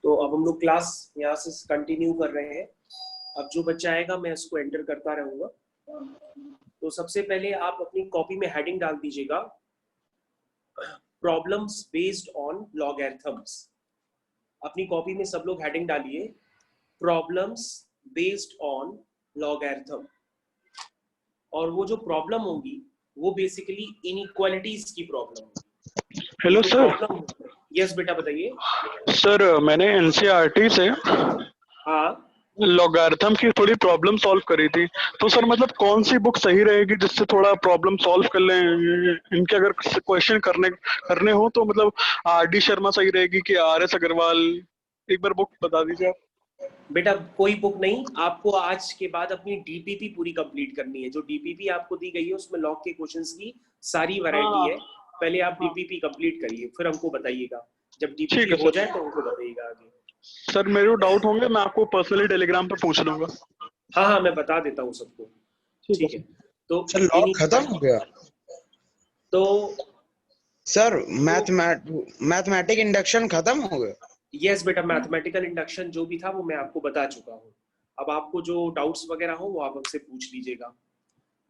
तो अब हम लोग क्लास यहाँ से कंटिन्यू कर रहे हैं। अब जो बच्चा आएगा मैं इसको एंटर करता रहूंगा। तो सबसे पहले आप अपनी कॉपी में हेडिंग डाल दीजिएगा, प्रॉब्लम्स बेस्ड ऑन लॉगरिथम्स। अपनी कॉपी में सब लोग हेडिंग डालिए, प्रॉब्लम्स बेस्ड ऑन लॉगरिथम। और वो जो प्रॉब्लम होगी वो बेसिकली इनइक्वालिटीज की प्रॉब्लम होगी। Hello sir. प्रॉब्लम, यस बेटा बताइए। सर मैंने एनसीईआरटी से हाँ लॉगरिथम की थोड़ी प्रॉब्लम सॉल्व करी थी, तो सर मतलब कौन सी बुक सही रहेगी जिससे थोड़ा प्रॉब्लम सॉल्व कर लें? इनके अगर क्वेश्चन करने हो तो मतलब आर.डी. शर्मा सही रहेगी कि आर.एस. अग्रवाल? एक बार बुक बता दीजिए आप। बेटा कोई बुक नहीं, आपको आज के बाद अपनी डीपीपी पूरी कंप्लीट करनी है। जो डीपीपी आपको दी गई है उसमें लॉग के क्वेश्चंस की सारी वैरायटी है। पहले आप डीपीपी कंप्लीट करिए, फिर हमको बताइएगा। जब डीपीपी हो जाए तो हमको बताइएगा आगे। सर मेरे को डाउट होंगे, मैं आपको पर्सनली टेलीग्राम पे पूछ लूंगा। हाँ हाँ मैं बता देता हूँ सबको। ठीक है। तो सर लॉग खत्म हो गया। तो सर मैथमेटिक इंडक्शन खत्म हो गया। यस बेटा, मैथमेटिकल इंडक्शन जो भी था वो मैं आपको बता चुका हूँ। अब आपको जो डाउट्स वगैरह हो वो आप हमसे पूछ लीजिएगा,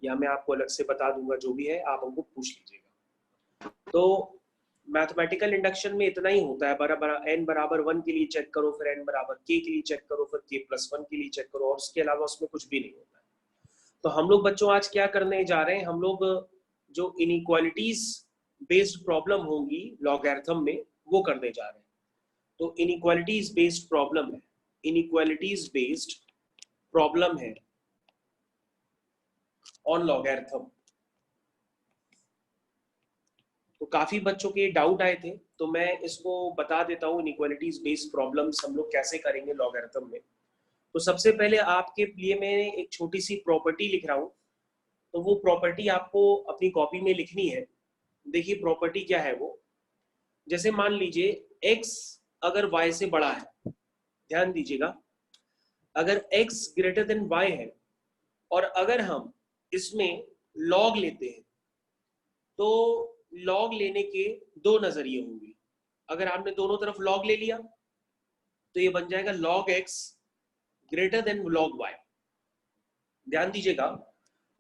या मैं आपको अलग से बता दूंगा। जो भी है आप हमको पूछ लीजिएगा। तो मैथमेटिकल इंडक्शन में इतना ही होता है, n बराबर 1 के लिए चेक करो, फिर n बराबर k के लिए चेक करो, फिर k+1 के लिए चेक करो, और उसके अलावा उसमें कुछ भी नहीं होता है। तो हम लोग बच्चों आज क्या करने जा रहे हैं, हम लोग जो इनइक्वालिटीज बेस्ड प्रॉब्लम होंगी लॉगरिथम में वो करने जा रहे हैं। तो इनइक्वालिटीज बेस्ड प्रॉब्लम है, इनइक्वालिटीज बेस्ड प्रॉब्लम है ऑन लॉगरिथम। तो काफी बच्चों के डाउट आए थे, तो मैं इसको बता देता हूँ इनइक्वालिटीज बेस्ड प्रॉब्लम्स हम लोग कैसे करेंगे लॉगरिथम में। तो सबसे पहले आपके लिए मैं एक छोटी सी प्रॉपर्टी लिख रहा हूँ। तो वो प्रॉपर्टी आपको अपनी कॉपी में लिखनी है। देखिए प्रॉपर्टी क्या है वो, जैसे मान लीजिए x अगर y से बड़ा है, ध्यान दीजिएगा, अगर x ग्रेटर देन y है और अगर हम इसमें लॉग लेते हैं तो लॉग लेने के दो नजरिए होंगे। अगर आपने दोनों तरफ लॉग ले लिया तो ये बन जाएगा log x greater than log y। ध्यान दीजिएगा,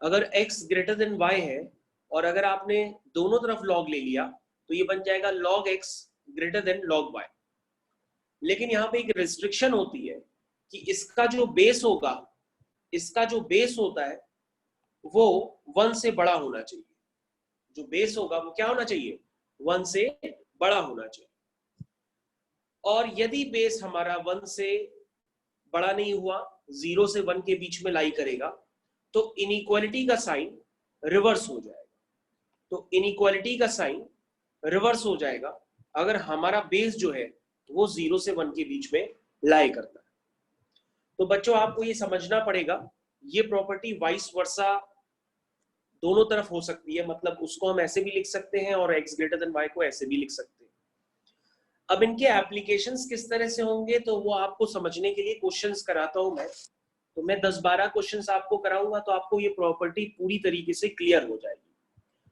अगर x ग्रेटर देन y है और अगर आपने दोनों तरफ log ले लिया तो ये बन जाएगा log x greater than log y। लेकिन यहाँ पे एक रिस्ट्रिक्शन होती है कि इसका जो बेस होगा, इसका जो बेस होता है वो 1 से बड़ा होना चाहिए। जो बेस होगा वो क्या होना चाहिए, 1 से बड़ा होना चाहिए। और यदि बेस हमारा 1 से बड़ा नहीं हुआ, 0 से 1 के बीच में लाई करेगा, तो इनइक्वालिटी का साइन रिवर्स हो जाएगा। तो इनइक्वालिटी का साइन रिवर्स हो जाएगा अगर हमारा बेस जो है वो 0 से 1 के बीच में लाई करता है। तो बच्चों आपको ये समझना पड़ेगा, ये प्रॉपर्टी वाइस वर्सा दोनों तरफ हो सकती है। मतलब उसको हम ऐसे भी लिख सकते हैं और x ग्रेटर देन y को ऐसे भी लिख सकते हैं। अब इनके एप्लीकेशंस किस तरह से होंगे तो वो आपको समझने के लिए क्वेश्चंस कराता हूं मैं। तो मैं 10-12 क्वेश्चंस आपको कराऊंगा तो आपको ये प्रॉपर्टी पूरी तरीके से क्लियर हो जाएगी।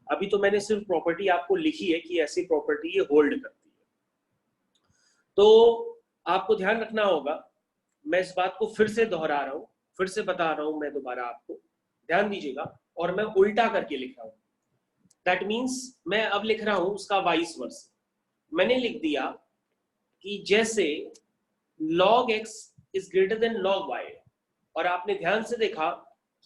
अभी तो मैंने सिर्फ प्रॉपर्टी आपको लिखी है कि ऐसी प्रॉपर्टी ये होल्ड करती है। तो आपको ध्यान रखना होगा, मैं इस बात को फिर से दोहरा रहा हूं, फिर से बता रहा हूं मैं दोबारा आपको, ध्यान दीजिएगा। और मैं उल्टा करके लिख रहा हूं, दैट मीन्स मैं अब लिख रहा हूं उसका वाइस वर्स। मैंने लिख दिया कि जैसे log x is greater than log y, और आपने ध्यान से देखा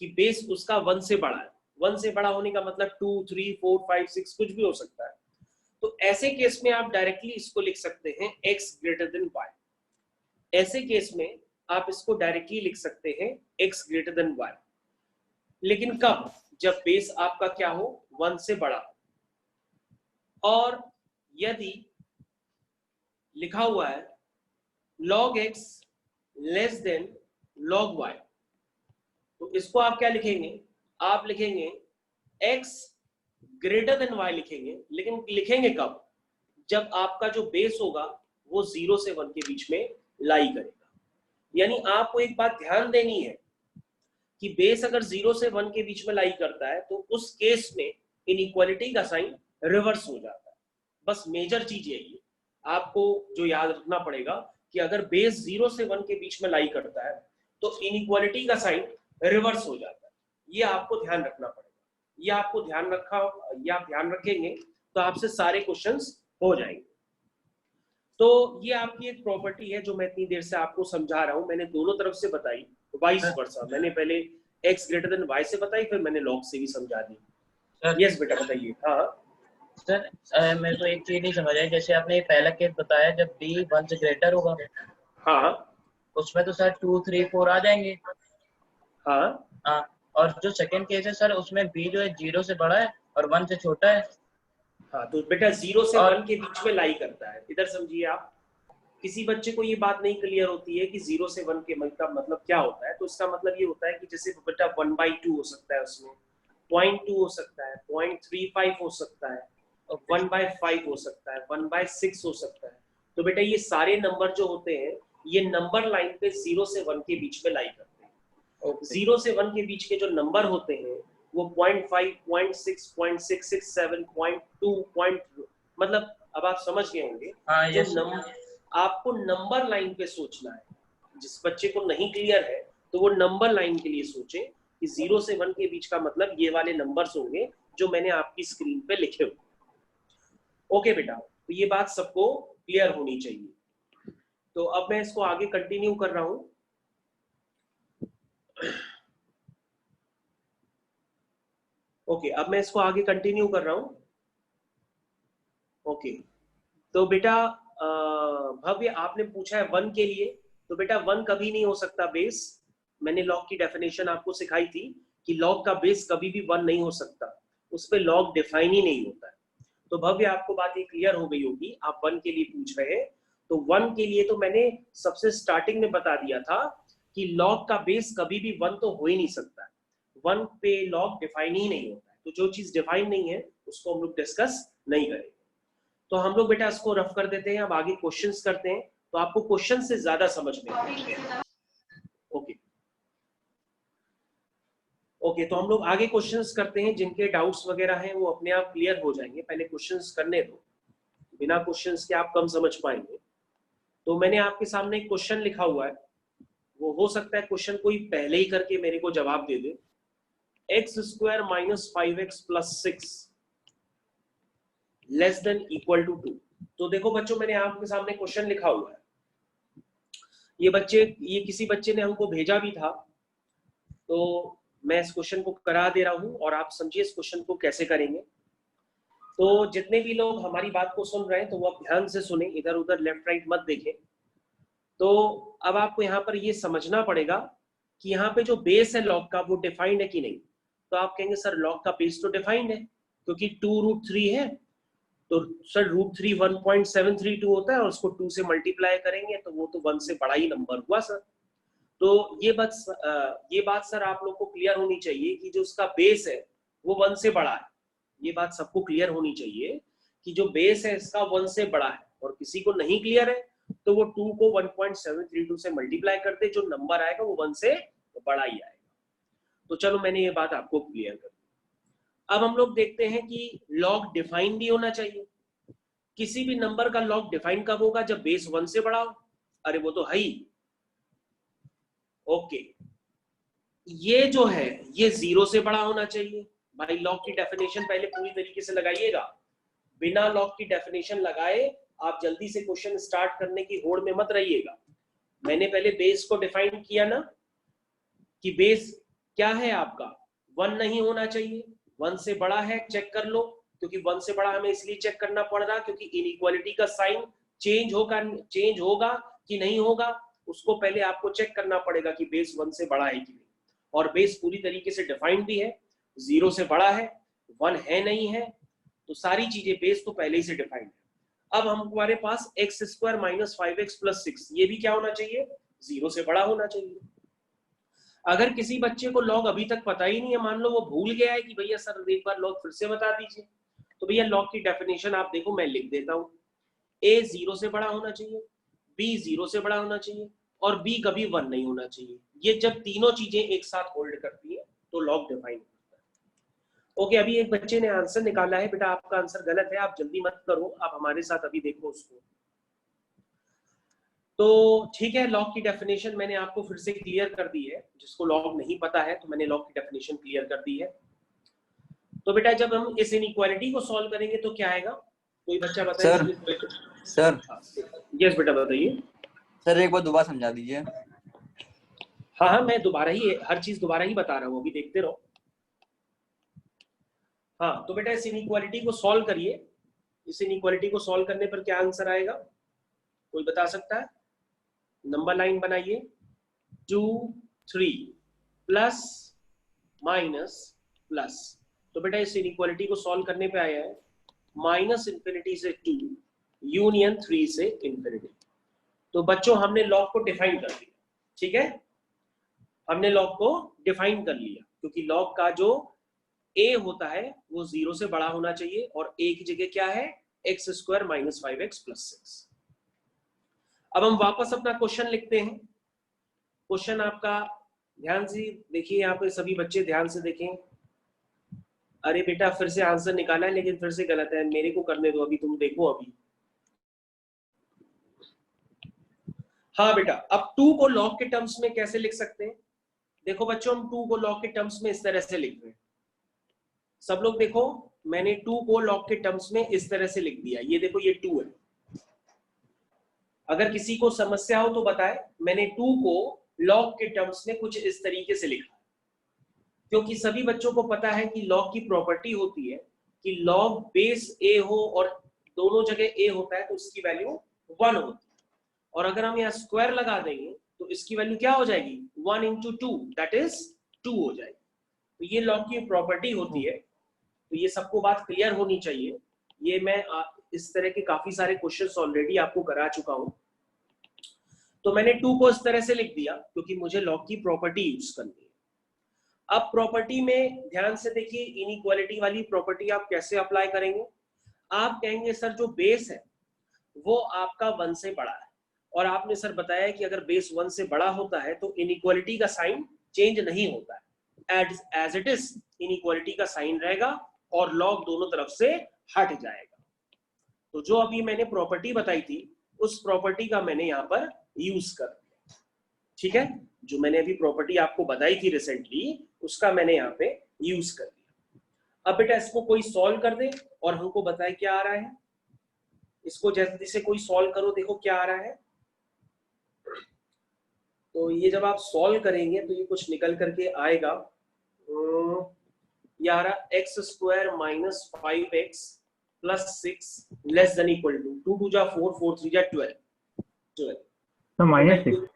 कि बेस उसका 1 से बड़ा है। 1 से बड़ा होने का मतलब 2, 3, 4, 5, 6 कुछ भी हो सकता है। तो ऐसे केस में आप डायरेक्टली इसको लिख सकते हैं x ग्रेटर देन y। ऐसे केस में आप इसको डायरेक्टली लिख सकते हैं x ग्रेटर देन y। लेकिन कब, जब बेस आपका क्या हो, 1 से बड़ा हो। और यदि लिखा हुआ है log x less than log y, तो इसको आप क्या लिखेंगे, आप लिखेंगे x ग्रेटर देन y लिखेंगे। लेकिन लिखेंगे कब, जब आपका जो बेस होगा वो 0 से 1 के बीच में लाई करेगा। यानी आपको एक बात ध्यान देनी है कि बेस अगर 0 से 1 के बीच में लाई करता है तो उस केस में इनइक्वालिटी का साइन रिवर्स हो जाता है। बस मेजर चीज यही है, आपको जो याद रखना पड़ेगा कि अगर बेस 0 से 1 के बीच में लाई करता है तो इनइक्वालिटी का साइन रिवर्स हो जाता है। ये आपको ध्यान रखना पड़ेगा, ये आपको ध्यान रखेंगे तो आपसे सारे क्वेश्चंस हो जाएंगे। तो ये आपकी एक प्रॉपर्टी है जो मैं इतनी देर से आपको समझा रहा हूं, मैंने दोनों तरफ से बताई, वाइस वर्सा। मैंने पहले x ग्रेटर देन y से बताई, फिर मैंने log से भी समझा दी। यस बेटा बताइए। हाँ सर मेरे को एक चीज नहीं समझ आई, जैसे आपने पहला केस बताया जब b 1 से ग्रेटर होगा, हाँ उसमें तो सर 2 3 4 आ जाएंगे। हाँ हाँ, और जो सेकंड केस है सर उसमें b जो है 0 से बड़ा है और 1 से छोटा है। हाँ, तो बेटा 0 से और 1 के बीच में लाई करता है। इधर समझिए आप, किसी बच्चे को ये बात नहीं क्लियर होती है कि 0 से 1 के मतलब क्या होता है। तो इसका मतलब ये होता है कि जैसे बेटा 1/2 हो सकता है, उसमें 0.2 हो सकता है, 0.35 हो सकता है, 1/5 हो सकता है, 1/6 हो सकता है। तो बेटा ये सारे नंबर जो होते हैं ये नंबर लाइन पे 0 से 1 के बीच में लाई करते हैं। 0 से 1 के बीच के जो नंबर होते हैं वो 0.5, 0.6, 0.667, 0.2, मतलब अब आप समझ गए होंगे। हाँ, जो आपको नंबर लाइन पे सोचना है, जिस बच्चे को नहीं क्लियर है तो वो नंबर लाइन के लिए सोचे कि 0 से 1 के बीच का मतलब ये वाले नंबर्स होंगे जो मैंने आपकी स्क्रीन पे लिखे हुए। ओके बेटा, तो ये बात सबको क्लियर होनी चाहिए। तो अब मैं इसको आगे कंटिन्यू कर रहा हूं। ओके, अब मैं इसको आगे कंटिन्यू कर रहा हूं। ओके, तो बेटा भव्य आपने पूछा है 1 के लिए, तो बेटा 1 कभी नहीं हो सकता बेस। मैंने लॉग की डेफिनेशन आपको सिखाई थी कि लॉग का बेस कभी भी 1 नहीं हो सकता, उस पर लॉग डिफाइन ही नहीं होता है। तो भव्य आपको बात ये क्लियर हो गई होगी, आप 1 के लिए पूछ रहे हैं। तो 1 के लिए तो मैंने सबसे स्टार्टिंग में बता दिया था कि लॉग का बेस कभी भी 1 तो हो ही नहीं सकता, 1 पे लॉग डिफाइन ही नहीं होता है। तो जो चीज डिफाइन नहीं है उसको हम लोग डिस्कस नहीं करेंगे। तो हम लोग बेटा इसको रफ कर देते हैं, अब आगे क्वेश्चंस करते हैं, तो आपको क्वेश्चन से ज्यादा समझ में आएगा। ओके ओके, तो हम लोग आगे क्वेश्चंस करते हैं, जिनके डाउट्स वगैरह हैं वो अपने आप क्लियर हो जाएंगे। पहले क्वेश्चंस करने दो, बिना क्वेश्चंस के आप कम समझ पाएंगे। तो मैंने आपके सामने एक क्वेश्चन लिखा हुआ है, वो हो सकता है क्वेश्चन कोई पहले ही करके मेरे को जवाब दे दे। x² - 5x + 6 less than equal to 2। तो देखो बच्चों, मैंने आपके सामने क्वेश्चन लिखा हुआ है, ये किसी बच्चे ने हमको भेजा भी था, तो मैं इस क्वेश्चन को करा दे रहा हूं और आप समझिए इस क्वेश्चन को कैसे करेंगे। तो जितने भी लोग हमारी बात को सुन रहे हैं तो वो आप ध्यान से सुने, इधर उधर लेफ्ट राइट मत देखें। तो अब आपको यहाँ पर ये समझना पड़ेगा कि यहाँ पे जो बेस है लॉग का वो डिफाइंड है कि नहीं। तो आप कहेंगे सर लॉग का बेस तो डिफाइंड है, क्योंकि 2√3 है, तो सर √3 1.732 होता है और उसको 2 से मल्टीप्लाई करेंगे तो वो तो 1 से बड़ा ही नंबर हुआ सर। तो ये बात सर आप लोग को क्लियर होनी चाहिए कि जो उसका बेस है वो 1 से बड़ा है। ये बात सबको क्लियर होनी चाहिए कि जो बेस है इसका 1 से बड़ा है, और किसी को नहीं क्लियर है तो वो 2 को 1.732 से मल्टीप्लाई करते, जो नंबर आएगा वो 1 से बड़ा ही आएगा। तो चलो मैंने ये बात आपको क्लियर कर दी। अब हम लोग देखते हैं कि लॉग डिफाइन भी होना चाहिए। किसी भी नंबर का लॉग डिफाइन कब होगा? जब बेस 1 से बड़ा हो। अरे वो तो है ही। ओके, ये जो है ये 0 से बड़ा होना चाहिए। भाई लॉग की डेफिनेशन पहले पूरी तरीके से लगाइएगा, बिना लॉग की डेफिनेशन लगाए आप जल्दी से क्वेश्चन स्टार्ट करने की होड़ में मत रहिएगा। मैंने पहले बेस को डिफाइन किया ना कि बेस क्या है आपका, 1 नहीं होना चाहिए, 1 से बड़ा है चेक कर लो, क्योंकि 1 से बड़ा हमें इसलिए चेक करना पड़ रहा क्योंकि इनइक्वालिटी का साइन चेंज होगा कि नहीं होगा, उसको पहले आपको चेक करना पड़ेगा कि बेस 1 से बड़ा है कि नहीं। और बेस पूरी तरीके से डिफाइंड भी है, 0 से बड़ा है, 1 है नहीं है, तो सारी चीजें बेस तो पहले ही से डिफाइंड है। अब हमारे पास x² - 5x + 6, ये भी क्या होना चाहिए? 0 से बड़ा होना चाहिए। अगर किसी बच्चे को लॉग अभी तक पता ही नहीं है, मान लो वो भूल गया है कि भैया सर एक बार लॉग फिर से बता दीजिए, तो भैया लॉग की डेफिनेशन आप देखो, मैं लिख देता हूँ। a 0 से बड़ा होना चाहिए, b 0 से बड़ा होना चाहिए और b कभी 1 नहीं होना चाहिए। ये जब तीनों चीजें एक साथ होल्ड करती है तो लॉग डिफाइन होता है। ओके, अभी एक बच्चे ने आंसर निकाला है, बेटा आपका आंसर गलत है, आप जल्दी मत करो, आप हमारे साथ अभी देखो उसको। तो ठीक है, लॉग की डेफिनेशन मैंने आपको फिर से क्लियर कर दी है, जिसको लॉग नहीं पता है तो मैंने लॉग की डेफिनेशन क्लियर कर दी है। तो बेटा जब हम इस इनइक्वालिटी को सॉल्व करेंगे तो क्या आएगा, कोई बच्चा बताए। सर यस बेटा बताइए। सर एक बार दोबारा समझा दीजिए। हाँ हाँ, मैं दोबारा ही हर चीज दोबारा ही बता रहा हूँ, अभी देखते रहो। हाँ तो बेटा इस इनइक्वालिटी को सॉल्व करिए। इस इनइक्वालिटी को सॉल्व करने पर क्या आंसर आएगा, कोई बता सकता है? नंबर लाइन बनाइए, 2 3 प्लस माइनस प्लस। तो बेटा इस इनइक्वालिटी को सॉल्व करने पे आया है -∞ से 2 यूनियन 3 से इंफिनिटी। तो बच्चों हमने लॉग को डिफाइन कर दिया, ठीक है, हमने लॉग को डिफाइन कर लिया, क्योंकि लॉग का जो a होता है वो 0 से बड़ा होना चाहिए और a की जगह क्या है, x² - 5x + 6। अब हम वापस अपना क्वेश्चन लिखते हैं। क्वेश्चन आपका ध्यान से देखिए, यहाँ पे सभी बच्चे ध्यान से देखें। अरे बेटा फिर से आंसर निकाला है लेकिन फिर से गलत है, मेरे को करने दो, अभी तुम देखो अभी। हाँ बेटा, अब 2 को लॉग के टर्म्स में कैसे लिख सकते हैं? देखो बच्चों, हम 2 को लॉग के टर्म्स में इस तरह से लिख रहे हैं। सब लोग देखो, मैंने 2 को लॉग के टर्म्स में इस तरह से लिख दिया। ये देखो ये 2 है। अगर किसी को समस्या हो तो बताए। मैंने 2 को लॉग के टर्म्स में कुछ इस तरीके से लिखा, क्योंकि सभी बच्चों को पता है कि लॉग की प्रॉपर्टी होती है कि लॉग बेस a हो और दोनों जगह a होता है तो उसकी वैल्यू 1 होती है। और अगर हम यहाँ स्क्वायर लगा देंगे तो इसकी वैल्यू क्या हो जाएगी, 1 × 2 दैट इज 2 हो जाएगी। तो ये लॉग की प्रॉपर्टी होती है। तो ये सबको बात क्लियर होनी चाहिए। ये मैं इस तरह के काफी सारे क्वेश्चंस ऑलरेडी आपको करा चुका हूं। तो मैंने 2 को इस तरह से लिख दिया क्योंकि मुझे लॉग की प्रॉपर्टी यूज करनी है। अब प्रॉपर्टी में ध्यान से देखिए, इनइक्वालिटी वाली प्रॉपर्टी आप कैसे अप्लाई करेंगे। आप कहेंगे सर जो बेस है वो आपका 1 से बड़ा है, और आपने सर बताया कि अगर बेस 1 से बड़ा होता है तो इनइक्वालिटी का साइन चेंज नहीं होता है, एज इट इज इनइक्वालिटी का साइन रहेगा और लॉग दोनों तरफ से हट जाएगा। तो जो अभी मैंने प्रॉपर्टी बताई थी उस प्रॉपर्टी का मैंने यहाँ पर यूज कर दिया, ठीक है। जो मैंने अभी प्रॉपर्टी आपको बताई थी रिसेंटली उसका मैंने यहाँ पे यूज कर दिया। अब बेटा इसको कोई सॉल्व कर दे और हमको बताए क्या आ रहा है। इसको जल्दी से कोई सॉल्व करो, देखो क्या आ रहा है। तो ये जब आप सॉल्व करेंगे तो ये कुछ निकल करके आएगा, ये आ रहा x² - 5x + 6 ≤ 2 × 2 = 4 4 3 = 12 तो -6।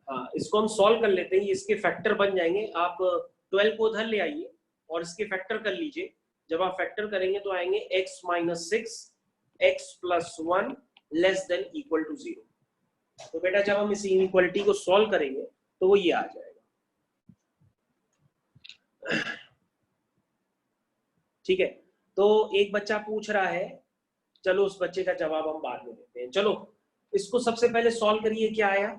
हाँ, इसको हम सॉल्व कर लेते हैं। इसके फैक्टर बन जाएंगे। आप 12 को उधर ले आइए और इसके फैक्टर कर लीजिए। जब आप फैक्टर करेंगे तो आएंगे x - 6 x + 1 ≤ 0। तो बेटा जब हम इस इनइक्वालिटी को सॉल्व करेंगे तो वो ये आ जाएगा, ठीक है। तो एक बच्चा पूछ रहा है, चलो उस बच्चे का जवाब हम बाद में देते हैं। चलो इसको सबसे पहले सॉल्व करिए, क्या आया।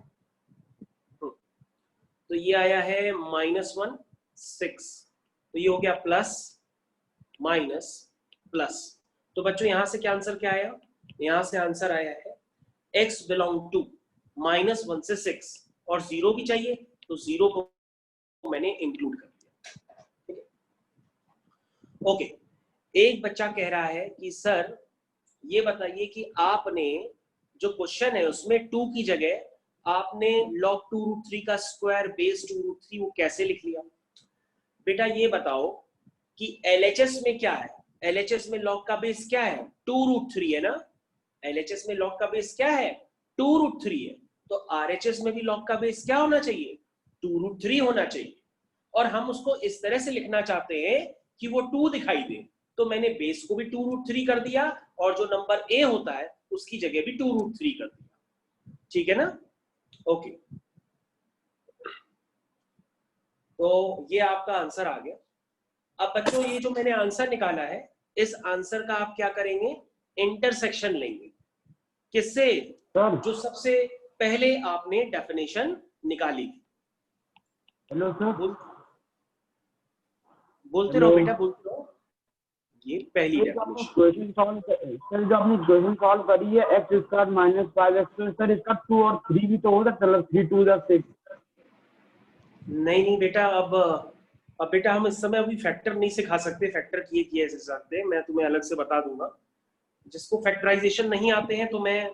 तो ये आया है -1 6, तो ये हो गया प्लस माइनस प्लस। तो बच्चों यहां से क्या आंसर क्या आया, यहां से आंसर आया है x बिलोंग टू -1 से 6 और 0 भी चाहिए तो 0 को मैंने इंक्लूड कर दिया, ठीक है। ओके, एक बच्चा कह रहा है कि सर ये बताइए कि आपने जो क्वेश्चन है उसमें 2 की जगह आपने log 2√3 का स्क्वायर बेस 2√3 वो कैसे लिख लिया। बेटा ये बताओ कि LHS में क्या है, LHS में log का बेस क्या है, 2√3 है ना। LHS में log का बेस क्या है, 2√3 है। तो RHS में भी log का बेस क्या होना चाहिए, 2√3 होना चाहिए। और हम उसको इस तरह से लिखना चाहते हैं कि वो 2 दिखाई दे, तो मैंने बेस को भी 2√3 कर दिया और जो नंबर a होता है उसकी जगह भी 2√3 कर दिया, ठीक है ना। ओके, तो ये आपका आंसर आ गया। अब बच्चों ये जो मैंने आंसर निकाला है इस आंसर का आप क्या करेंगे, इंटरसेक्शन लेंगे, किससे, जो सबसे पहले आपने डेफिनेशन निकाली थी। हेलो सर, बोलते रहो बेटा, बोलते रहो। ये पहली सर डेफिनेशन। जो आपने क्वेश्चन सॉल्व करी है x square minus 5x, sir इसका 2 और 3 भी तो हो सकता है, 3 2 6। नहीं बेटा, अब बेटा हम इस समय अभी फैक्टर नहीं सिखा सकते, फैक्टर किए ऐसे सकते, मैं तुम्हें अलग से बता दूंगा। जिसको फैक्टराइजेशन नहीं आते हैं तो मैं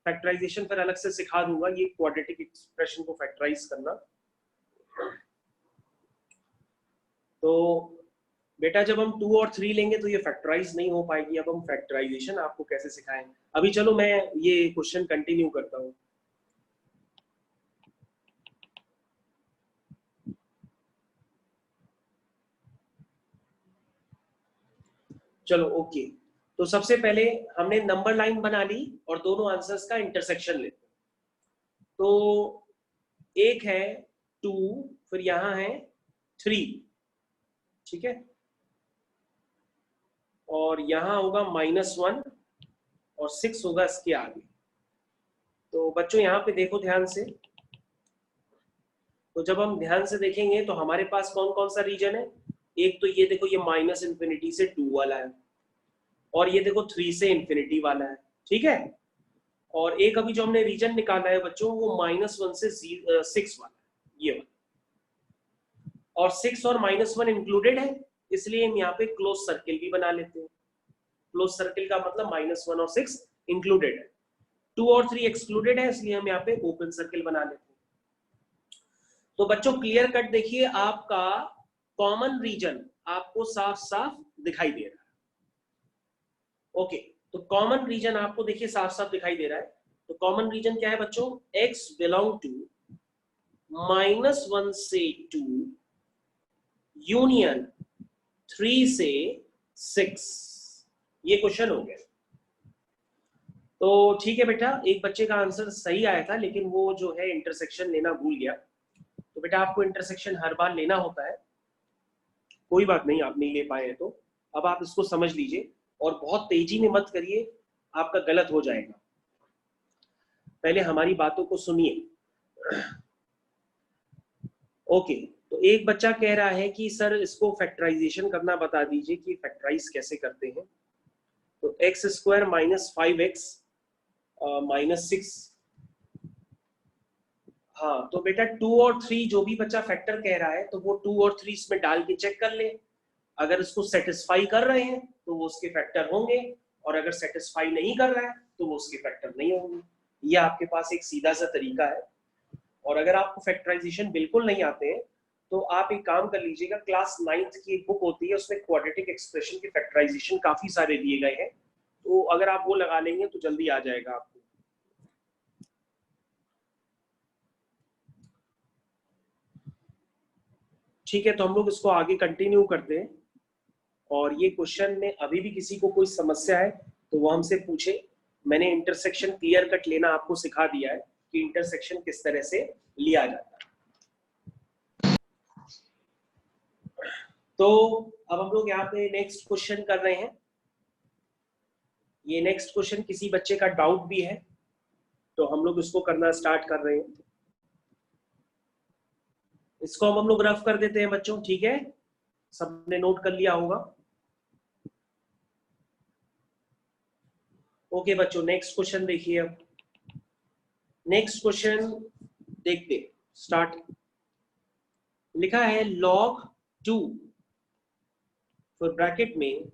फैक्टराइजेशन फिर अलग से सिखा दूंगा, ये क्वाड्रेटिक एक्सप्रेशन को फैक्टराइज करना। तो बेटा जब हम 2 और 3 लेंगे तो ये फैक्टराइज नहीं हो पाएगी। अब हम फैक्टराइजेशन आपको कैसे सिखाएं, अभी चलो मैं ये क्वेश्चन कंटिन्यू करता हूँ। चलो ओके, तो सबसे पहले हमने नंबर लाइन बना ली और दोनों आंसर्स का इंटरसेक्शन लेते हैं। तो एक है 2, फिर यहां है 3, ठीक है, और यहां होगा -1 और 6 होगा इसके आगे। तो बच्चों यहाँ पे देखो ध्यान से, तो जब हम ध्यान से देखेंगे तो हमारे पास कौन कौन सा रीजन है। एक तो ये देखो, ये -∞ से 2 वाला है, और ये देखो 3 से इंफिनिटी वाला है, ठीक है। और एक अभी जो हमने रीजन निकाला है बच्चों, वो -1 से 6 वाला है, ये वाला। और 6 और -1 इंक्लूडेड है, इसलिए हम यहाँ पे क्लोज सर्किल भी बना लेते हैं। क्लोज सर्किल का मतलब -1 और 6 इंक्लूडेड है, 2 और 3 एक्सक्लूडेड है, इसलिए हम यहाँ पे ओपन सर्किल बना लेते हैं। तो बच्चों क्लियर कट देखिए, आपका कॉमन रीजन आपको साफ साफ दिखाई दे रहा है। ओके, तो कॉमन रीजन आपको देखिए साफ साफ दिखाई दे रहा है। तो कॉमन रीजन क्या है बच्चों, x बिलोंग टू -1 से 2 यूनियन 3 से 6, ये क्वेश्चन हो गया। तो ठीक है बेटा, एक बच्चे का आंसर सही आया था, लेकिन वो जो है इंटरसेक्शन लेना भूल गया। तो बेटा आपको इंटरसेक्शन हर बार लेना होता है, कोई बात नहीं आप नहीं ले पाए तो अब आप इसको समझ लीजिए, और बहुत तेजी में मत करिए, आपका गलत हो जाएगा। पहले हमारी बातों को सुनिए। ओके, तो एक बच्चा कह रहा है कि सर इसको फैक्टराइजेशन करना बता दीजिए कि फैक्टराइज कैसे करते हैं। तो x² - 5x -6, हाँ तो बेटा 2 और 3 जो भी बच्चा फैक्टर कह रहा है तो वो 2 और 3 इसमें डाल के चेक कर ले। अगर इसको सेटिस्फाई कर रहे हैं तो वो उसके फैक्टर होंगे, और अगर सेटिस्फाई नहीं कर रहा है तो वो उसके फैक्टर नहीं होंगे। ये आपके पास एक सीधा सा तरीका है। और अगर आपको फैक्टराइजेशन बिल्कुल नहीं आते हैं तो आप एक काम कर लीजिएगा, क्लास 9th की एक बुक होती है, उसमें क्वाड्रेटिक एक्सप्रेशन के फैक्टराइजेशन काफी सारे दिए गए हैं, तो अगर आप वो लगा लेंगे तो जल्दी आ जाएगा आपको। ठीक है, तो हम लोग इसको आगे कंटिन्यू करते हैं। और ये क्वेश्चन में अभी भी किसी को कोई समस्या है तो वो हमसे पूछे। मैंने इंटरसेक्शन क्लियर कट लेना आपको सिखा दिया है कि इंटरसेक्शन किस तरह से लिया जाता है। तो अब हम लोग यहाँ पे नेक्स्ट क्वेश्चन कर रहे हैं। ये नेक्स्ट क्वेश्चन किसी बच्चे का डाउट भी है तो हम लोग इसको करना स्टार्ट कर रहे हैं। इसको हम लोग रफ कर देते हैं बच्चों, ठीक है, सबने नोट कर लिया होगा। ओके बच्चों, नेक्स्ट क्वेश्चन देखिए। अब नेक्स्ट क्वेश्चन देखते, स्टार्ट। लिखा है log 2 फिर ब्रैकेट में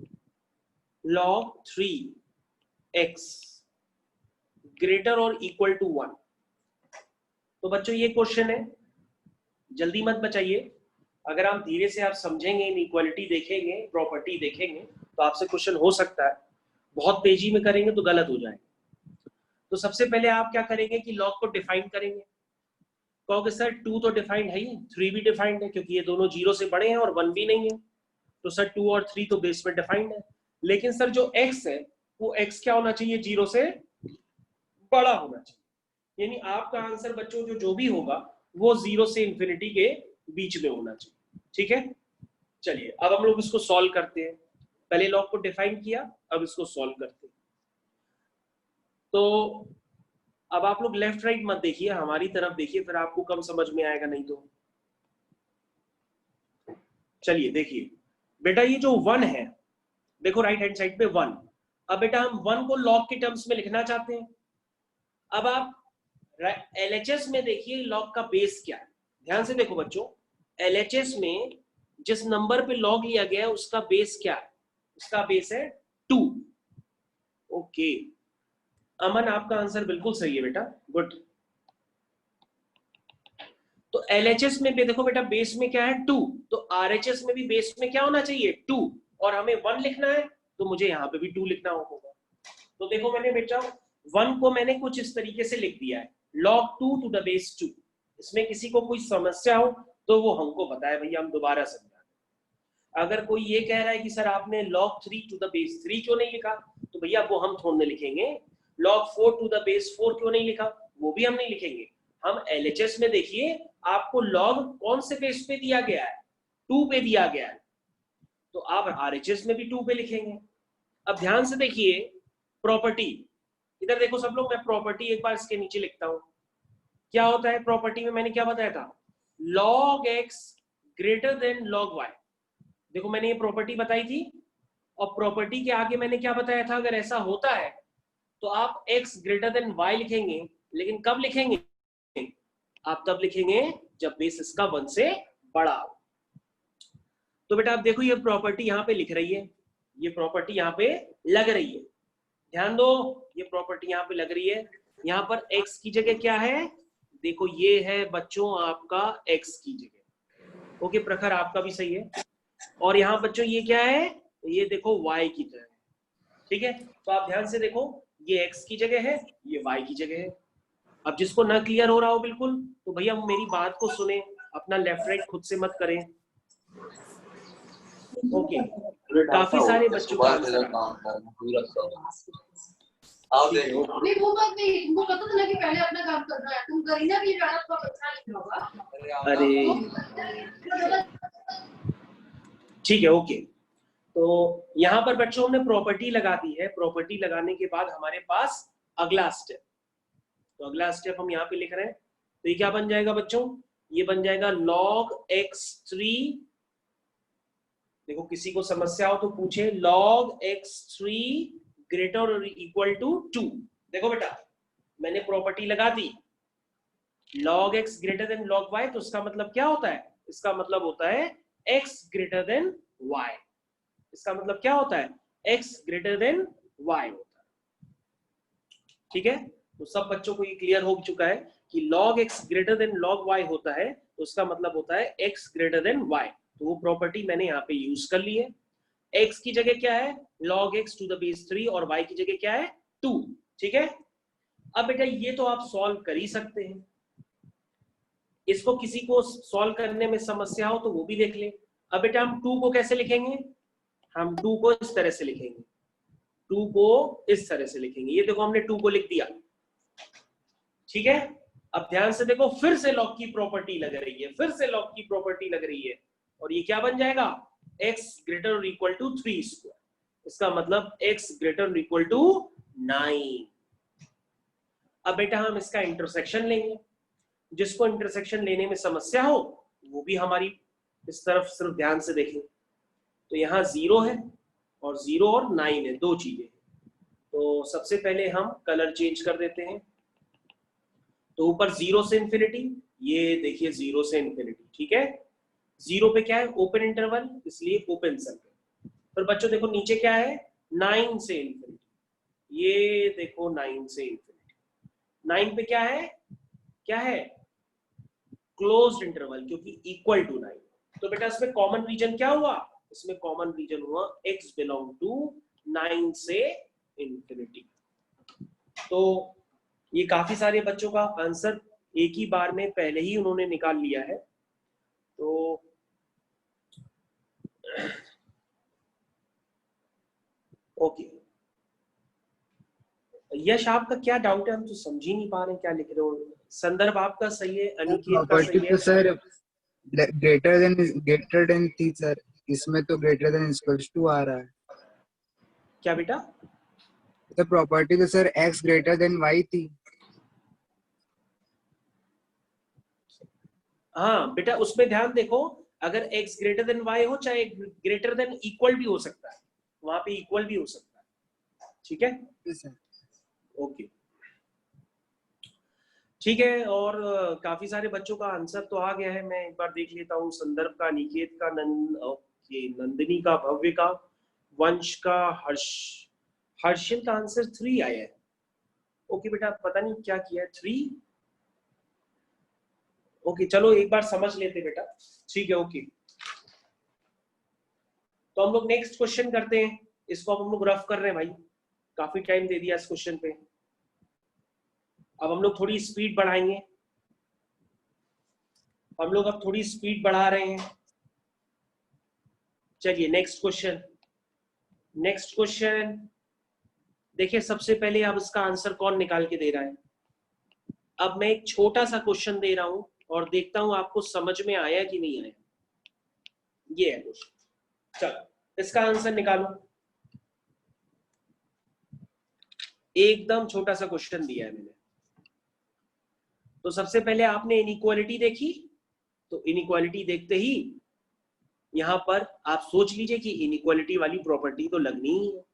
log 3x ग्रेटर और इक्वल टू 1। तो बच्चों ये क्वेश्चन है, जल्दी मत बचाइए। अगर आप धीरे से आप समझेंगे, इनइक्वालिटी देखेंगे, प्रॉपर्टी देखेंगे तो आपसे क्वेश्चन हो सकता है। बहुत तेजी में करेंगे तो गलत हो जाएगा। तो सबसे पहले आप क्या करेंगे कि लॉग को डिफाइन करेंगे। कहोगे सर 2 तो डिफाइंड है ही, 3 भी डिफाइंड है, क्योंकि ये दोनों 0 से बड़े हैं और 1 भी नहीं है। तो सर 2 और 3 तो बेस में डिफाइंड है, लेकिन सर जो x है वो x क्या होना चाहिए, 0 से बड़ा होना चाहिए। यानी आपका आंसर बच्चों जो भी होगा वो 0 से इंफिनिटी के बीच में होना चाहिए, ठीक है। चलिए अब हम लोग इसको सॉल्व करते हैं। पहले लॉग को डिफाइन किया, अब इसको सॉल्व करते हैं। तो अब आप लोग लेफ्ट राइट मत देखिए, हमारी तरफ देखिए, फिर आपको कम समझ में आएगा नहीं तो। चलिए देखिए बेटा, ये जो 1 है देखो राइट हैंड साइड पे 1। अब बेटा हम 1 को लॉग के टर्म्स में लिखना चाहते हैं। अब आप LHS में देखिए लॉग का बेस क्या है। ध्यान से देखो बच्चों, LHS में जिस नंबर पे लॉग लिया गया है उसका बेस क्या है? उसका बेस है 2। ओके अमन, आपका आंसर बिल्कुल सही है बेटा, गुड। तो LHS में भी देखो बेटा बेस में क्या है 2, तो RHS में भी बेस में क्या होना चाहिए 2, और हमें 1 लिखना है तो मुझे यहाँ पे भी 2 लिखना होगा। तो देखो मैंने बेटा 1 को मैंने कुछ इस तरीके से लिख दिया है, log 2 to the base 2। इसमें किसी को कोई समस्या हो तो वो हमको बताए भैया, हम दोबारा समझा दें। अगर कोई ये कह रहा है कि सर आपने log 3 to the base 3 क्यों नहीं लिखा, तो भैया वो हम थोड़े लिखेंगे। log 4 to the base 4 क्यों नहीं लिखा, वो भी हम नहीं लिखेंगे। हम LHS में देखिए आपको log कौन से बेस पे दिया गया है, 2 पे दिया गया है, तो आप RHS में भी 2 पे लिखेंगे। अब ध्यान से देखिए प्रॉपर्टी, इधर देखो सब लोग, मैं प्रॉपर्टी एक बार इसके नीचे लिखता हूं। क्या होता है प्रॉपर्टी में, मैंने क्या बताया था, log x greater than log y। देखो मैंने ये प्रॉपर्टी बताई थी, और प्रॉपर्टी के आगे मैंने क्या बताया था, अगर ऐसा होता है तो आप x ग्रेटर देन y लिखेंगे, लेकिन कब लिखेंगे, आप तब लिखेंगे जब बेस इसका 1 से बड़ा हो। तो बेटा आप देखो ये प्रॉपर्टी यहाँ पे लिख रही है, ये प्रॉपर्टी यहाँ पे लग रही है, ध्यान दो, ये प्रॉपर्टी यहाँ पे लग रही है। यहाँ पर x की जगह क्या है, देखो ये है बच्चों आपका x की जगह। ओके प्रखर, आपका भी सही है। और यहाँ बच्चों ये क्या है, ये देखो y की जगह, ठीक है। तो आप ध्यान से देखो, ये x की जगह है, ये y की जगह है। अब जिसको ना क्लियर हो रहा हो बिल्कुल, तो भैया मेरी बात को सुने, अपना लेफ्ट राइट खुद से मत करें। ओके काफी सारे बच्चों का आंसर नहीं वो बात नहीं, तुमको पता था ना कि पहले अपना काम करना है, तुम करीना भी ज्यादा तो अच्छा नहीं होगा। अरे ठीक है ओके। तो यहाँ पर बच्चों हमने प्रॉपर्टी लगा दी है। प्रॉपर्टी लगाने के बाद हमारे पास अगला स्टेप, तो अगला स्टेप हम यहाँ पे लिख रहे हैं। तो ये क्या बन जाएगा बच्चों, ये बन जाएगा log x3, देखो किसी को समस्या हो तो पूछे, log x3 ग्रेटर और इक्वल टू 2। देखो बेटा मैंने प्रॉपर्टी लगा दी log x greater than log y, तो इसका मतलब क्या होता है, इसका मतलब होता है x ग्रेटर देन y। इसका मतलब क्या होता है, x ग्रेटर देन y होता है, ठीक है। तो सब बच्चों को ये क्लियर हो चुका है कि log x greater than log y होता है, तो उसका मतलब होता है x ग्रेटर देन y। तो वो प्रॉपर्टी मैंने यहाँ पे यूज कर ली है। x की जगह क्या है, log x to the base 3, और y की जगह क्या है 2, ठीक है। अब बेटा ये तो आप सॉल्व कर ही सकते हैं, इसको किसी को सॉल्व करने में समस्या हो तो वो भी देख ले। अब बेटा हम 2 को कैसे लिखेंगे, हम 2 को इस तरह से लिखेंगे, 2 को इस तरह से लिखेंगे। ये देखो हमने 2 को लिख दिया, ठीक है। अब ध्यान से देखो, फिर से लॉग की प्रॉपर्टी लग रही है, फिर से लॉग की प्रॉपर्टी लग रही है, और ये क्या बन जाएगा, x ग्रेटर और इक्वल टू 3 स्क्वायर। इसका मतलब x ग्रेटर और इक्वल टू 9। अब बेटा हम इसका इंटरसेक्शन लेंगे। जिसको इंटरसेक्शन लेने में समस्या हो वो भी हमारी इस तरफ सिर्फ ध्यान से देखें। तो यहाँ 0 है, और 0 और 9 है, दो चीजें। तो सबसे पहले हम कलर चेंज कर देते हैं। तो ऊपर 0 से इंफिनिटी, ये देखिए 0 से इंफिनिटी, ठीक है। 0 पे क्या है, ओपन इंटरवल, इसलिए ओपन सर्कल। फिर बच्चों देखो नीचे क्या है, 9 से इंफिनिटी, ये देखो 9 से इंफिनिटी। 9 पे क्या है, क्या है, क्लोज्ड इंटरवल, क्योंकि इक्वल टू 9। तो बेटा इसमें कॉमन रीजन क्या हुआ, इसमें कॉमन रीजन हुआ x बिलोंग टू 9 से इंफिनिटी। तो ये काफी सारे बच्चों का आंसर एक ही बार में पहले ही उन्होंने निकाल लिया है। तो ओके, यश आपका क्या डाउट है, हम तो समझ ही नहीं पा रहे क्या लिख रहे हो। संदर्भ आपका सही है, अनिकेत का सही है। सर ग्रेटर देन थी सर, इसमें तो ग्रेटर देन इक्वल्स टू आ रहा है। क्या बेटा, तो प्रॉपर्टी तो sir x greater than y थी। हाँ बेटा उसमें ध्यान देखो, अगर x ग्रेटर देन y हो, चाहे ग्रेटर देन इक्वल भी हो सकता है, वहां पे इक्वल भी हो सकता है, ठीक है? Yes, sir. ओके, ठीक है। और काफी सारे बच्चों का आंसर तो आ गया है, मैं एक बार देख लेता हूँ। संदर्भ का, निकेत का, ओके, नंदिनी का, भव्य का, वंश का, हर्षिल का आंसर 3 आया है। ओके बेटा, पता नहीं क्या किया है 3। ओके, चलो एक बार समझ लेते बेटा, ठीक है? ओके, तो हम लोग नेक्स्ट क्वेश्चन करते हैं। इसको अब हम लोग रफ कर रहे हैं भाई, काफी टाइम दे दिया इस क्वेश्चन पे। अब हम लोग थोड़ी स्पीड बढ़ाएंगे, हम लोग अब थोड़ी स्पीड बढ़ा रहे हैं। चलिए नेक्स्ट क्वेश्चन, नेक्स्ट क्वेश्चन देखिए। सबसे पहले अब इसका आंसर कौन निकाल के दे रहा है? अब मैं एक छोटा सा क्वेश्चन दे रहा हूं और देखता हूं आपको समझ में आया कि नहीं आया। ये है क्वेश्चन, चलो इसका आंसर निकालो। एकदम छोटा सा क्वेश्चन दिया है मैंने। तो सबसे पहले आपने इनइक्वालिटी देखी, तो इनइक्वालिटी देखते ही यहां पर आप सोच लीजिए कि इनइक्वालिटी वाली प्रॉपर्टी तो लगनी ही है।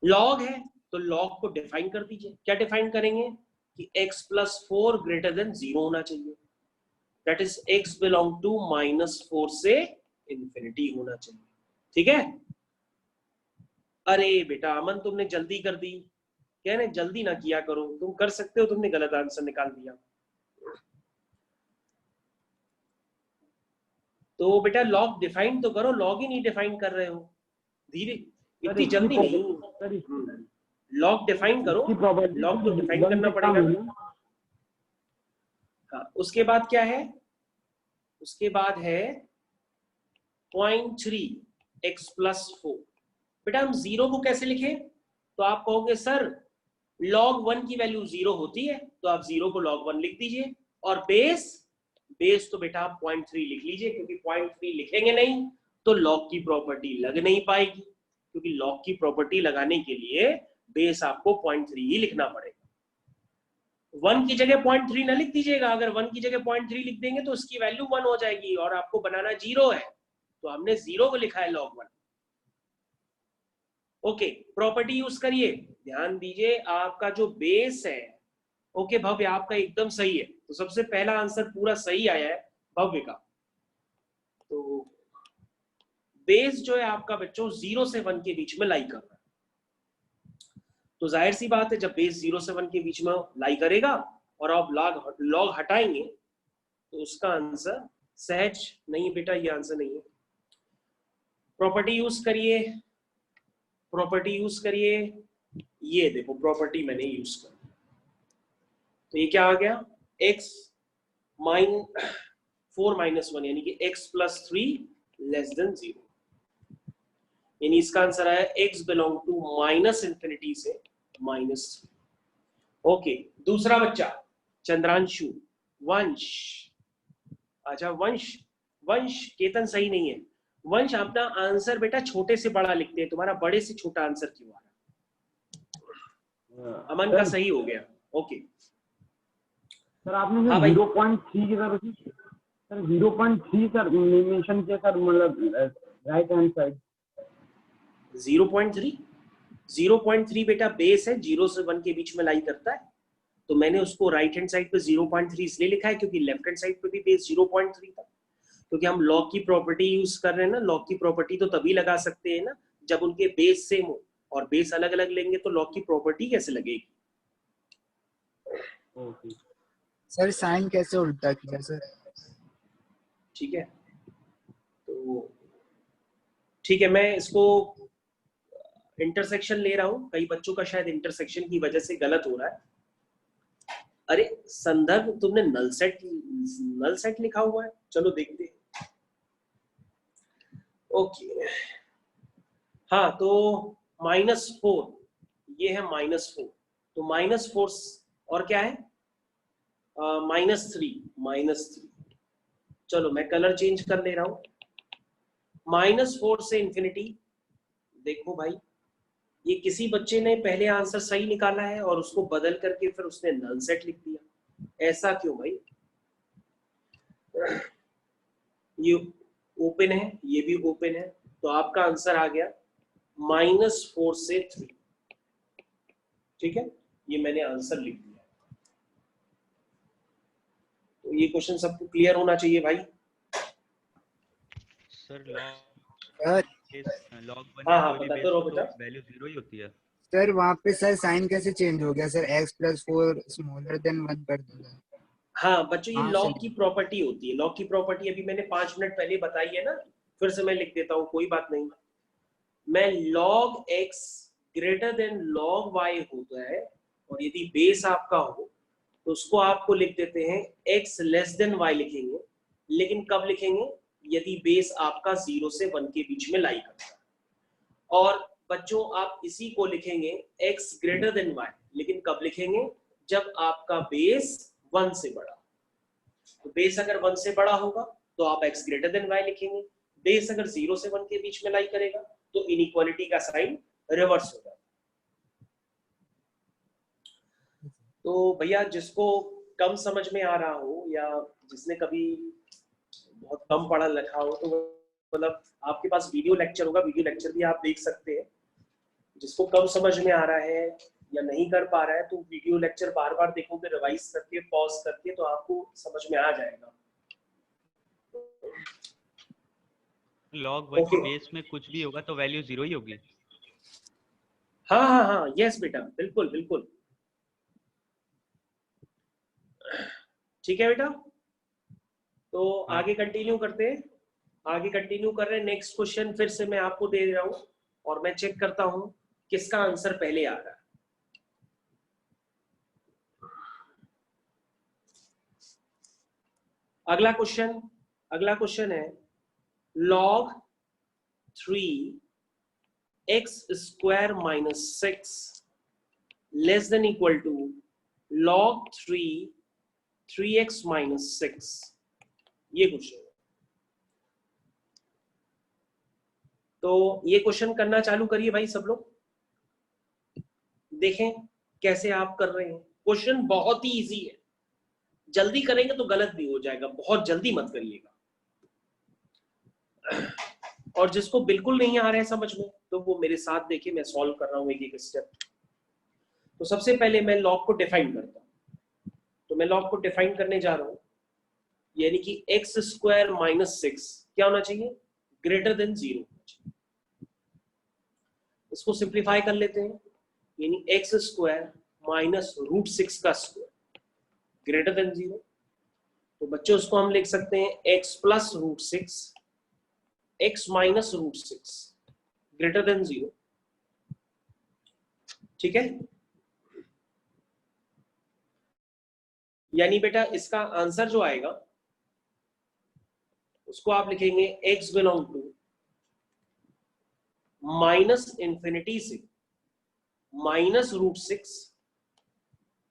लॉग है तो लॉग को डिफाइन कर दीजिए। क्या डिफाइन करेंगे कि x + 4 > 0 होना चाहिए, that is x belong to -4 से इंफिनिटी होना चाहिए, ठीक है? अरे बेटा अमन, तुमने जल्दी कर दी, कहने जल्दी ना किया करो, तुम कर सकते हो, तुमने गलत आंसर निकाल दिया। तो बेटा लॉग डिफाइन तो करो, लॉग ही नहीं डिफाइन कर रहे हो, धीरे, इतनी जल्दी नहीं। लॉग डिफाइन करो, लॉग तो डिफाइन करना पड़ेगा। हाँ, उसके बाद क्या है? उसके बाद है 0.3 x + 4। बेटा हम 0 को कैसे लिखें? तो आप कहोगे सर log 1 की वैल्यू 0 होती है, तो आप 0 को log 1 लिख दीजिए। और बेस तो बेटा आप 0.3 लिख लीजिए, क्योंकि 0.3 लिखेंगे नहीं तो log की प्रॉपर्टी लग नहीं पाएगी, क्योंकि log की प्रॉपर्टी लगाने के लिए बेस आपको 0.3 ही लिखना पड़ेगा। 1 की जगह 0.3 ना लिख दीजिएगा, अगर 1 की जगह 0.3 लिख देंगे तो उसकी वैल्यू 1 हो जाएगी और आपको बनाना 0 है, तो हमने 0 को लिखा है log 1। ओके, प्रॉपर्टी यूज करिए। ध्यान दीजिए आपका जो बेस है, ओके भव्य आपका एकदम सही है, तो सबसे पहला आंसर पूरा सही आया है भव्य का। तो बेस जो है आपका बच्चों 0 से 1 के बीच में लाई कर रहा है, तो जाहिर सी बात है जब बेस 0 से 1 के बीच में लाई करेगा और आप लॉग हटाएंगे तो उसका आंसर सहज नहीं बेटा, ये आंसर नहीं है। प्रॉपर्टी यूज करिए, प्रॉपर्टी यूज करिए, ये देखो प्रॉपर्टी मैंने यूज कर, तो ये क्या आ गया? x -4 - 1 यानी कि x + 3 <= 0, यानी इसका आंसर आया x बिलोंग टू -∞ से -3। ओके, दूसरा बच्चा चंद्रांशु, वंश। अच्छा वंश केतन सही नहीं है। वंश अपना आंसर बेटा छोटे से बड़ा लिखते हैं, तुम्हारा बड़े से छोटा आंसर क्यों आ रहा है? अमन का सही हो गया। ओके सर आपने हाँ भाई, 0.3 की तरफ सर 0.3 सर मेंशन किया सर, मतलब राइट हैंड साइड 0.3 बेटा बेस है, 0 से 1 के बीच में लाई करता है, तो मैंने उसको राइट हैंड साइड पे 0.3 इसलिए लिखा है क्योंकि लेफ्ट हैंड साइड पे भी बेस 0.3 था। क्योंकि हम लॉग की प्रॉपर्टी यूज कर रहे हैं ना, लॉग की प्रॉपर्टी तो तभी लगा सकते हैं ना जब उनके बेस सेम हो, और बेस अलग अलग लेंगे तो लॉग की प्रॉपर्टी कैसे लगेगी? सर साइन कैसे उल्टा किया सर? ठीक है, तो ठीक है, मैं इसको इंटरसेक्शन ले रहा हूं, कई बच्चों का शायद इंटरसेक्शन की वजह से गलत हो रहा है। अरे संदर्भ तुमने नल सेट लिखा हुआ है, चलो देखते हैं। ओके हाँ, तो -4 ये है -4, तो -4 और क्या है? -3। चलो मैं कलर चेंज कर ले रहा हूं। -4 से इंफिनिटी। देखो भाई, ये किसी बच्चे ने पहले आंसर सही निकाला है और उसको बदल करके फिर उसने नल सेट लिख दिया, ऐसा क्यों भाई? ये ओपन है, ये भी ओपन है, तो आपका आंसर आ गया -4 से 3। ठीक है, ये मैंने आंसर लिख दिया। तो ये क्वेश्चन सबको क्लियर होना चाहिए भाई। सर लॉग हाँ हाँ बताते रहो बेटा। वैल्यू 0 ही होती है। सर वहाँ पे सर साइन कैसे चेंज हो गया सर, x+4 स्मॉलर देन 1 कर दिया। हाँ बच्चों, ये हाँ, लॉग सही। की प्रॉपर्टी होती है। लॉग की प्रॉपर्टी अभी मैंने 5 मिनट पहले बताई है ना, फिर से मैं लिख देता हूँ, कोई बात नहीं। मैं log x greater than log y होता है, और यदि बेस आपका हो तो उसको आपको लिख देते हैं x लेस देन y लिखेंगे। लेकिन कब लिखेंगे? यदि बेस आपका 0 से 1 के बीच में लाई करता है। और बच्चों आप इसी को लिखेंगे x ग्रेटर देन y, लेकिन कब लिखेंगे? जब आपका बेस 1 से बड़ा। तो बेस अगर 1 से बड़ा होगा तो आप x ग्रेटर देन y लिखेंगे। बेस अगर 0 से 1 के बीच में लाई करेगा तो इनइक्वालिटी का साइन रिवर्स होगा। तो भैया जिसको कम समझ में आ रहा हो या जिसने कभी बहुत कम पढ़ा लिखा हो, तो मतलब आपके पास वीडियो लेक्चर होगा, वीडियो लेक्चर भी आप देख सकते हैं। जिसको कम समझ में आ रहा है या नहीं कर पा रहा है तो वीडियो लेक्चर बार बार देखोगे, रिवाइज करके, पॉज करके, तो आपको समझ में आ जाएगा। लॉग 1 की बेस में कुछ भी होगा तो वैल्यू 0 ही होगी। हाँ हाँ हाँ, यस बेटा, बिल्कुल बिल्कुल, ठीक है बेटा। तो आगे कंटिन्यू करते हैं, आगे कंटिन्यू कर रहे हैं। नेक्स्ट क्वेश्चन फिर से मैं आपको दे रहा हूं और मैं चेक करता हूं किसका आंसर पहले आ रहा है। अगला क्वेश्चन है log 3x square minus 6 less than equal to log 3x minus 6। ये क्वेश्चन है। तो ये क्वेश्चन करना चालू करिए भाई सब लोग, देखें कैसे आप कर रहे हैं। क्वेश्चन बहुत ही इजी है, जल्दी करेंगे तो गलत भी हो जाएगा, बहुत जल्दी मत करिएगा। और जिसको बिल्कुल नहीं आ रहा है समझ में, तो वो मेरे साथ देखिए, मैं सॉल्व कर रहा हूं एक एक स्टेप। तो सबसे पहले मैं लॉग को डिफाइन करता हूं। तो मैं लॉग को डिफाइन करने जा रहा हूं, यानी कि x स्क्वायर माइनस 6 क्या होना चाहिए? Greater than 0। इसको सिंप्लीफाई कर लेते हैं, यानी x स्क्वायर माइनस रूट 6 का स्क्वायर ग्रेटर देन 0। तो बच्चों उसको हम लिख सकते हैं x plus root 6, x minus root 6 greater than 0। ठीक है, यानी बेटा इसका आंसर जो आएगा उसको आप लिखेंगे x belong to minus infinity से माइनस रूट 6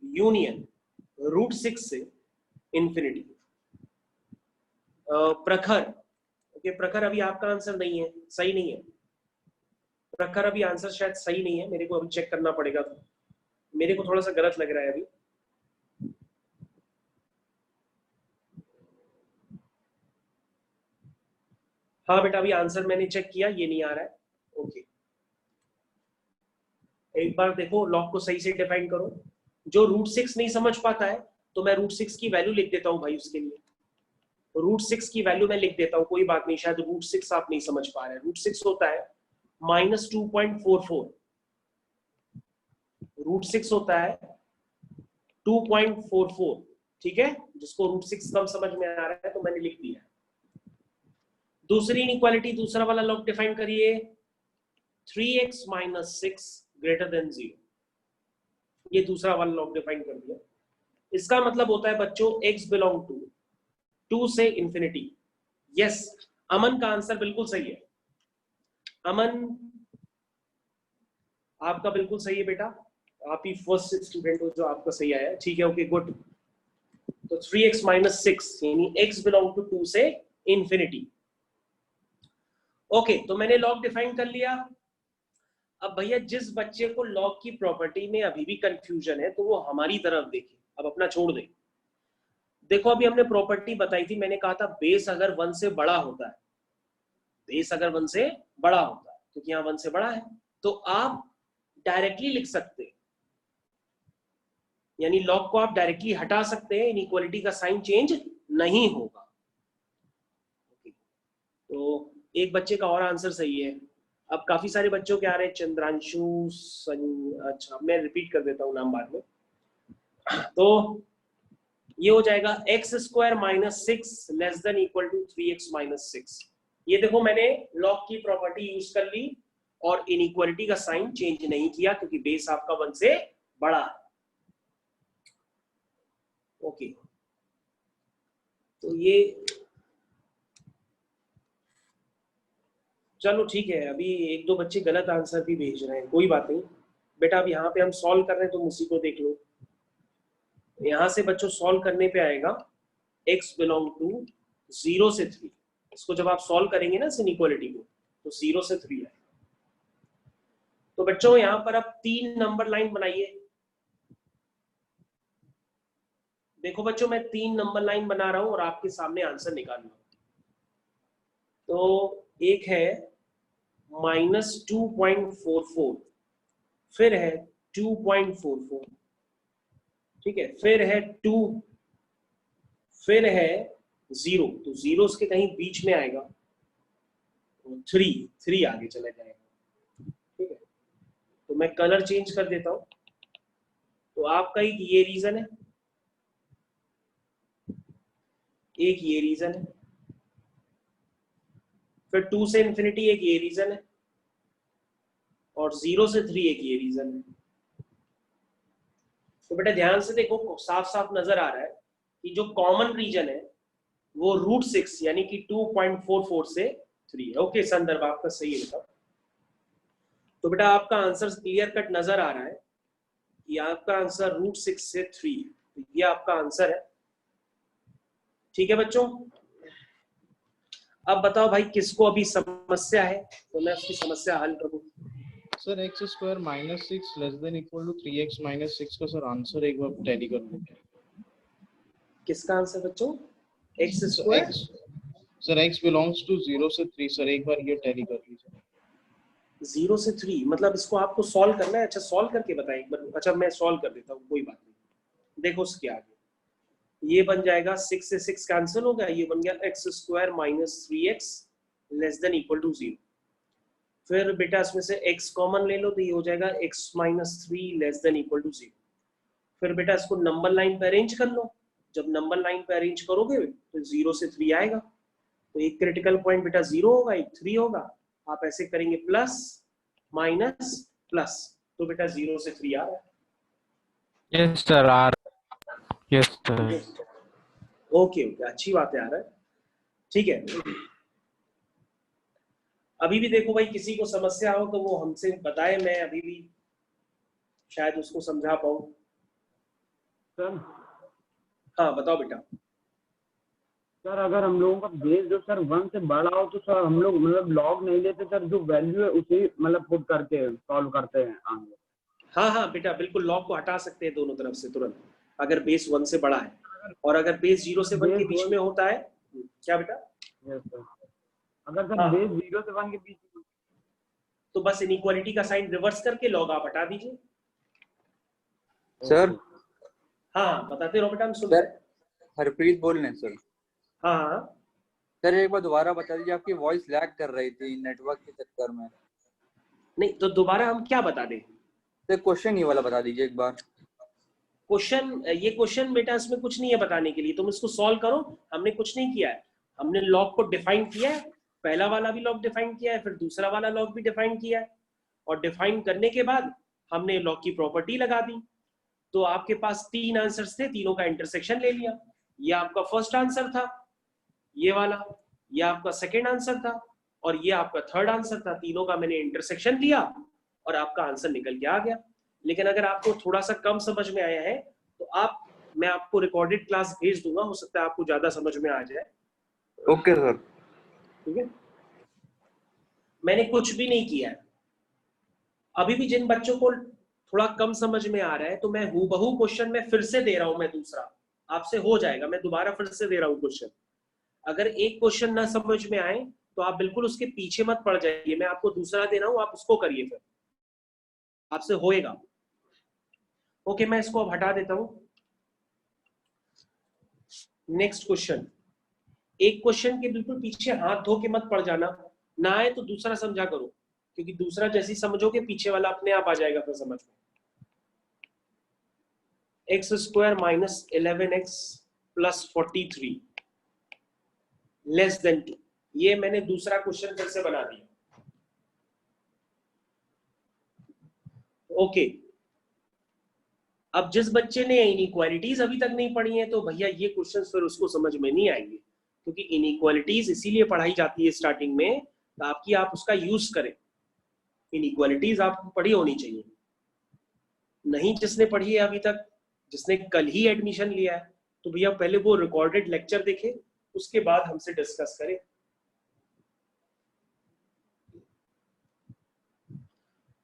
यूनियन रूट 6 से इंफिनिटी। प्रखर, ओके, प्रखर अभी आपका आंसर नहीं है, सही नहीं है। प्रखर अभी आंसर शायद सही नहीं है, मेरे को अभी चेक करना पड़ेगा, मेरे को थोड़ा सा गलत लग रहा है अभी। हाँ बेटा, अभी आंसर मैंने चेक किया, ये नहीं आ रहा है। ओके, एक बार देखो, लॉग को सही से डिफाइन करो। जो रूट 6 नहीं समझ पाता है तो मैं रूट 6 की वैल्यू लिख देता हूं भाई उसके लिए। रूट 6 की वैल्यू मैं लिख देता हूं, कोई बात नहीं, शायद रूट 6 आप नहीं समझ पा रहे हैं। रूट 6 होता है माइनस 2.44। रूट 6 होता है 2.44। ठीक है, जिसको रूट 6 कम समझ में आ रहा है तो मैंने लिख दिया। दूसरी इनइक्वालिटी, दूसरा वाला लॉग डिफाइन करिए, 3x माइनस 6 ग्रेटर देन 0। ये दूसरा वाला लॉग डिफाइन कर दिया। इसका मतलब होता है बच्चों x बिलोंग टू 2 से इंफिनिटी। यस, अमन का आंसर बिल्कुल सही है। अमन आपका बिल्कुल सही है बेटा, आप ही फर्स्ट स्टूडेंट हो जो आपका सही आया। ठीक है, ओके, गुड। तो 3x माइनस 6 यानी x बिलोंग टू 2 से इंफिनिटी। ओके, तो मैंने लॉग डिफाइन कर लिया। अब भैया जिस बच्चे को लॉग की प्रॉपर्टी में अभी भी कंफ्यूजन है तो वो हमारी तरफ देखे, अब अपना छोड़ दे। देखो अभी हमने प्रॉपर्टी बताई थी, मैंने कहा था बेस अगर 1 से बड़ा होता है, बेस अगर 1 से बड़ा होता है क्योंकि यहाँ 1 से बड़ा है, तो आप डायरेक्टली लिख सकते हैं, यानी लॉग को आप डायरेक्टली हटा सकते हैं, इनइक्वालिटी का साइन चेंज नहीं होगा। तो एक बच्चे का और आंसर सही है। अब काफी सारे बच्चों के आ रहे हैं, चंद्रांशु, अच्छा मैं रिपीट कर देता हूँ नाम बाद में। तो ये हो जाएगा x square minus 6 less than equal to 3x minus 6। ये देखो मैंने लॉग की प्रॉपर्टी यूज कर ली और इनइक्वालिटी का साइन चेंज नहीं किया क्योंकि बेस आपका 1 से बड़ा है। ओके, तो ये चलो ठीक है। अभी एक दो बच्चे गलत आंसर भी भेज रहे हैं, कोई बात नहीं बेटा। अब यहाँ पे हम सॉल्व कर रहे हैं, तुम उसी को देख लो। यहाँ से बच्चों सॉल्व करने पे आएगा x बिलोंग टू 0 से 3। इसको जब आप सॉल्व करेंगे ना इस इनइक्वालिटी को, तो 0 से 3 आएगा। तो बच्चों यहाँ पर अब 3 नंबर लाइन बनाइए। देखो बच्चों, मैं 3 नंबर लाइन बना रहा हूं और आपके सामने आंसर निकालूंगा। तो एक है -2.44, फिर है 2.44, ठीक है, फिर है 2, फिर है 0, तो 0 के कहीं बीच में आएगा, 3 आगे चला जाएगा, ठीक है। तो मैं कलर चेंज कर देता हूं। तो आपका एक ये रीजन है, एक ये रीजन है, फिर 2 से इंफिनिटी एक ये रीजन है, और 0 से 3 एक ये रीजन है। तो बेटा ध्यान से देखो, साफ साफ नजर आ रहा है कि जो कॉमन रीजन है वो √6 यानी कि 2.44 से 3 है। ओके, संदर्भ आपका सही है बेटा। तो बेटा आपका आंसर क्लियर कट नजर आ रहा है कि आपका आंसर √6 से 3 है। तो ये आपका आंसर है, ठीक है बच्चों। अब बताओ भाई किसको अभी समस्या है, तो मैं उसकी समस्या हल करूं। Sir x square minus 6 less than equal to 3x minus 6 का सर आंसर एक बार टैली कर लीजिए। किसका आंसर बच्चों? x square sir x belongs to 0 से 3 सर, एक बार ये टैली कर लीजिए। 0 से 3 मतलब इसको आपको सॉल्व करना है। अच्छा सॉल्व करके बताएं एक बार। अच्छा मैं सॉल्व कर देता हूँ, कोई बात नहीं। देखो उसके आगे ये बन जाएगा 6 से 6 कैंसिल हो गया, ये बन गया x square minus 3x less than equal to 0। फिर बेटा इसमें से x कॉमन ले लो, तो ये हो जाएगा x minus 3 less than equal to 0। फिर बेटा इसको नंबर लाइन पे अरेंज कर लो। जब नंबर लाइन पे अरेंज करोगे तो 0 से 3 आएगा। तो एक क्रिटिकल पॉइंट बेटा 0 होगा, एक 3 होगा। आप ऐसे करेंगे प्लस माइनस प्लस, तो बेटा 0 से 3 आ रहा है। यस सर आ रहा है। Yes sir. ओके ओके, अच्छी बात है, आ रहा है, ठीक है। अभी भी देखो भाई किसी को समस्या हो तो वो हमसे बताए, मैं अभी भी शायद उसको समझा पाऊं। सर हाँ बताओ बेटा। सर अगर हम लोगों का बेस जो सर 1 से बड़ा हो तो सर हम लोग मतलब लॉग नहीं लेते सर, जो वैल्यू है उसे मतलब पुट करके सॉल्व करते हैं आगे। हाँ हाँ बेटा बिल्कुल, लॉग को हटा सकते हैं दोनों तरफ से तुरंत, अगर बेस 1 से बड़ा है। और अगर बेस 0 से 1 के बीच में होता है, क्या बेटा? Yes sir. अगर सर हाँ। बेस 0 से 1 के बीच में, तो बस इनइक्वालिटी का साइन रिवर्स करके लॉग आप हटा दीजिए। सर हाँ बताते रहो बेटा, हम सुन सर रहे हैं। हरप्रीत बोल रहे हैं सर। हाँ हाँ सर एक बार दोबारा बता दीजिए, आपकी वॉइस लैग कर रही थी नेटवर्क के चक्कर में। नहीं तो दोबारा हम क्या बता दें? सर क्वेश्चन ये वाला बता दीजिए एक बार। क्वेश्चन, ये क्वेश्चन बेटा इसमें कुछ नहीं है बताने के लिए, तुम इसको सॉल्व करो। हमने कुछ नहीं किया है, हमने लॉग को डिफाइन किया है। पहला वाला भी लॉग डिफाइन किया है, फिर दूसरा वाला लॉग भी डिफाइन किया है, और डिफाइन करने के बाद हमने लॉग की प्रॉपर्टी लगा दी। तो आपके पास 3 आंसर्स थे, तीनों का इंटरसेक्शन ले लिया। ये आपका फर्स्ट आंसर था, ये वाला, ये आपका सेकेंड आंसर था, और ये आपका थर्ड आंसर था। तीनों का मैंने इंटरसेक्शन लिया और आपका आंसर निकल के आ गया। लेकिन अगर आपको थोड़ा सा कम समझ में आया है तो मैं आपको रिकॉर्डेड क्लास भेज दूंगा, हो सकता है आपको ज्यादा समझ में आ जाए। Okay sir. ठीक है, मैंने कुछ भी नहीं किया है। अभी भी जिन बच्चों को थोड़ा कम समझ में आ रहा है तो मैं हूबहू क्वेश्चन में फिर से दे रहा हूं, मैं दूसरा आपसे हो जाएगा, मैं दोबारा फिर से दे रहा हूं क्वेश्चन। अगर एक क्वेश्चन ना समझ में आए तो आप बिल्कुल उसके पीछे मत पड़ जाइए, मैं आपको दूसरा दे रहा हूं, आप उसको करिए, फिर आपसे होएगा। ओके, मैं इसको अब हटा देता हूं। नेक्स्ट क्वेश्चन, एक क्वेश्चन के बिल्कुल पीछे हाथ धो के मत पड़ जाना, ना आए तो दूसरा समझा करो, क्योंकि दूसरा जैसे समझोगे पीछे वाला अपने आप आ जाएगा फिर समझ में। X square minus 11x plus 43 less than 2, ये मैंने दूसरा क्वेश्चन फिर से बना दिया। ओके, अब जिस बच्चे ने इनइक्वालिटीज अभी तक नहीं पढ़ी है तो भैया ये क्वेश्चन फिर उसको समझ में नहीं आएंगे, क्योंकि इनइक्वालिटीज इसीलिए पढ़ाई जाती है स्टार्टिंग में ताकि आप उसका यूज करें। इनइक्वालिटीज आपको पढ़ी होनी चाहिए, नहीं जिसने पढ़ी है अभी तक, जिसने कल ही एडमिशन लिया है, तो भैया पहले वो रिकॉर्डेड लेक्चर देखे, उसके बाद हमसे डिस्कस करें।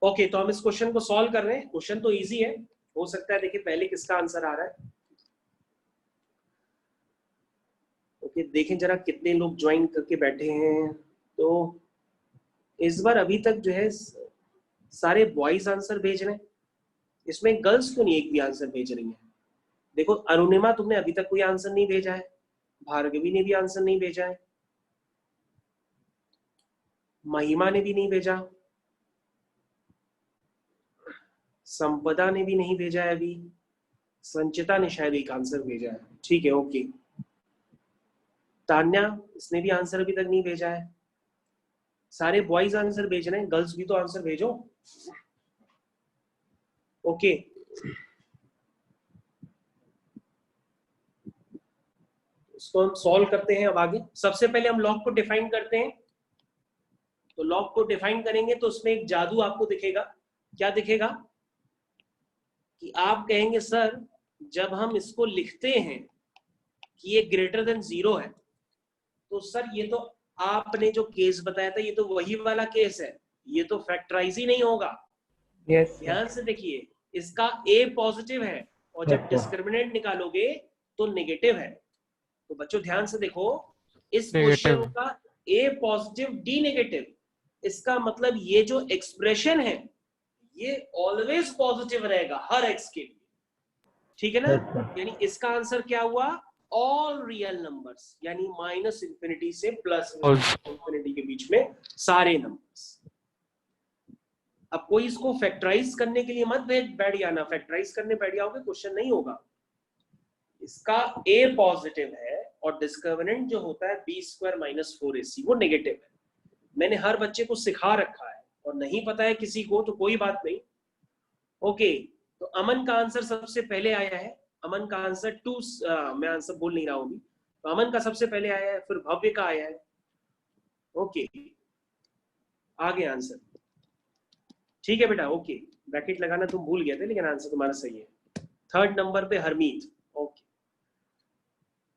ओके, तो हम इस क्वेश्चन को सॉल्व कर रहे हैं। क्वेश्चन तो इजी है, हो सकता है देखिए पहले किसका आंसर आ रहा है। ओके, देखें जरा कितने लोग ज्वाइन करके बैठे हैं। तो इस बार अभी तक जो है सारे बॉयज आंसर भेज रहे हैं, इसमें गर्ल्स क्यों नहीं एक भी आंसर भेज रही है? देखो अरुणिमा, तुमने अभी तक कोई आंसर नहीं भेजा है, भार्गवी ने भी आंसर नहीं भेजा है, महिमा ने भी नहीं भेजा, संपदा ने भी नहीं भेजा है, अभी संचिता ने शायद एक आंसर भेजा है। ठीक है, ओके। तान्या, इसने भी आंसर अभी तक नहीं भेजा है। सारे बॉयज आंसर भेज रहे हैं, गर्ल्स भी तो आंसर भेजो। ओके, इसको हम सॉल्व करते हैं अब आगे। सबसे पहले हम लॉग को डिफाइन करते हैं। तो लॉग को डिफाइन करेंगे तो उसमें एक जादू आपको दिखेगा। क्या दिखेगा? कि आप कहेंगे सर जब हम इसको लिखते हैं कि ये ग्रेटर देन 0 है, तो सर ये तो आपने जो केस बताया था ये तो वही वाला केस है, ये तो फैक्टराइज ही नहीं होगा। यस ध्यान से देखिए, इसका ए पॉजिटिव है और जब डिस्क्रिमिनेंट निकालोगे तो नेगेटिव है। तो बच्चों ध्यान से देखो, इस क्वेश्चन का ए पॉजिटिव डी नेगेटिव, इसका मतलब ये जो एक्सप्रेशन है ये ऑलवेज पॉजिटिव रहेगा हर एक्स के लिए। ठीक है ना? यानी इसका आंसर क्या हुआ? ऑल रियल नंबर्स, यानी माइनस इंफिनिटी से प्लस इंफिनिटी के बीच में सारे नंबर्स। अब कोई इसको फैक्टराइज करने के लिए मत बैठ जाना, फैक्टराइज करने बैठ जाओगे क्वेश्चन नहीं होगा। इसका ए पॉजिटिव है और डिस्क्रिमिनेंट जो होता है बी स्क्वायर माइनस 4ac वो नेगेटिव है। मैंने हर बच्चे को सिखा रखा है, और नहीं पता है किसी को तो कोई बात नहीं। ओके, तो अमन का आंसर सबसे पहले आया है। अमन का आंसर 2, मैं आंसर बोल नहीं रहा हूं अभी, तो अमन का सबसे पहले आया है, फिर भव्य का आया है। ओके, आगे आंसर। ठीक है बेटा, ओके, ब्रैकेट लगाना तुम भूल गए थे लेकिन आंसर तुम्हारा सही है। थर्ड नंबर पे हरमीत। ओके,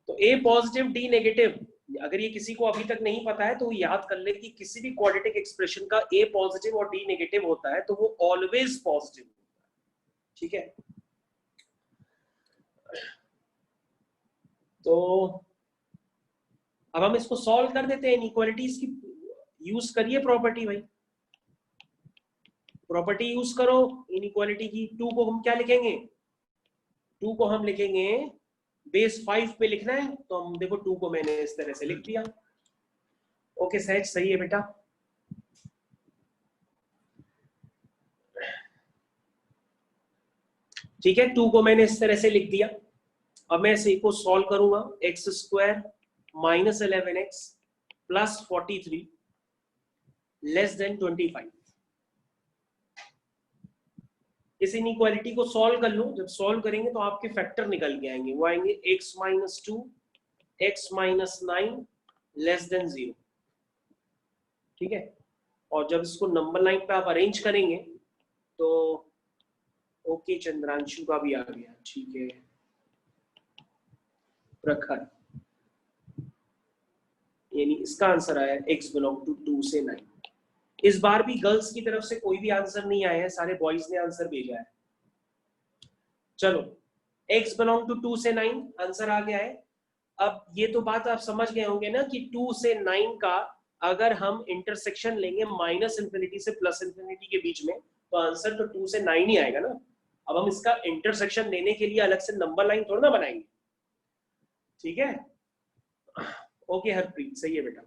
तो ए पॉजिटिव डी नेगेटिव, अगर ये किसी को अभी तक नहीं पता है तो वो याद कर ले कि किसी भी क्वाड्रेटिक एक्सप्रेशन का ए पॉजिटिव और डी नेगेटिव होता है तो वो ऑलवेज पॉजिटिव होता है। ठीक है, तो अब हम इसको सॉल्व कर देते हैं। इनइक्वालिटीज की यूज करिए प्रॉपर्टी भाई, प्रॉपर्टी यूज करो इनइक्वालिटी की। 2 को हम क्या लिखेंगे? 2 को हम लिखेंगे बेस 5 पे लिखना है, तो हम देखो 2 को मैंने इस तरह से लिख दिया। ओके सहज, सही है बेटा। ठीक है, 2 को मैंने इस तरह से लिख दिया। अब मैं इसे को सॉल्व करूंगा। X square minus 11x plus 43 less than 25। इस इनइक्वालिटी को सॉल्व कर लो। जब सॉल्व करेंगे तो आपके फैक्टर निकल के आएंगे, वो आएंगे x minus 2, x minus 9 less than 0। ठीक है, और जब इसको नंबर लाइन पे आप अरेंज करेंगे तो ओके, चंद्रांशु का भी आ गया। ठीक है, प्रखर, यानी इसका आंसर आया x बिलोंग टू 2 से 9। इस बार भी गर्ल्स की तरफ से कोई भी आंसर नहीं आया है, सारे बॉयज ने आंसर भेजा है। चलो, x बिलोंग टू 2 से 9 आंसर आ गया है। अब ये तो बात आप समझ गए होंगे ना कि 2 से 9 का अगर हम इंटरसेक्शन लेंगे माइनस इन्फिनिटी से प्लस इन्फिनिटी के बीच में, तो आंसर तो 2 से 9 ही आएगा ना। अब हम इसका इंटरसेक्शन लेने के लिए अलग से नंबर लाइन थोड़ा ना बनाएंगे, ठीक है। ओके हरप्रीत, सही है बेटा।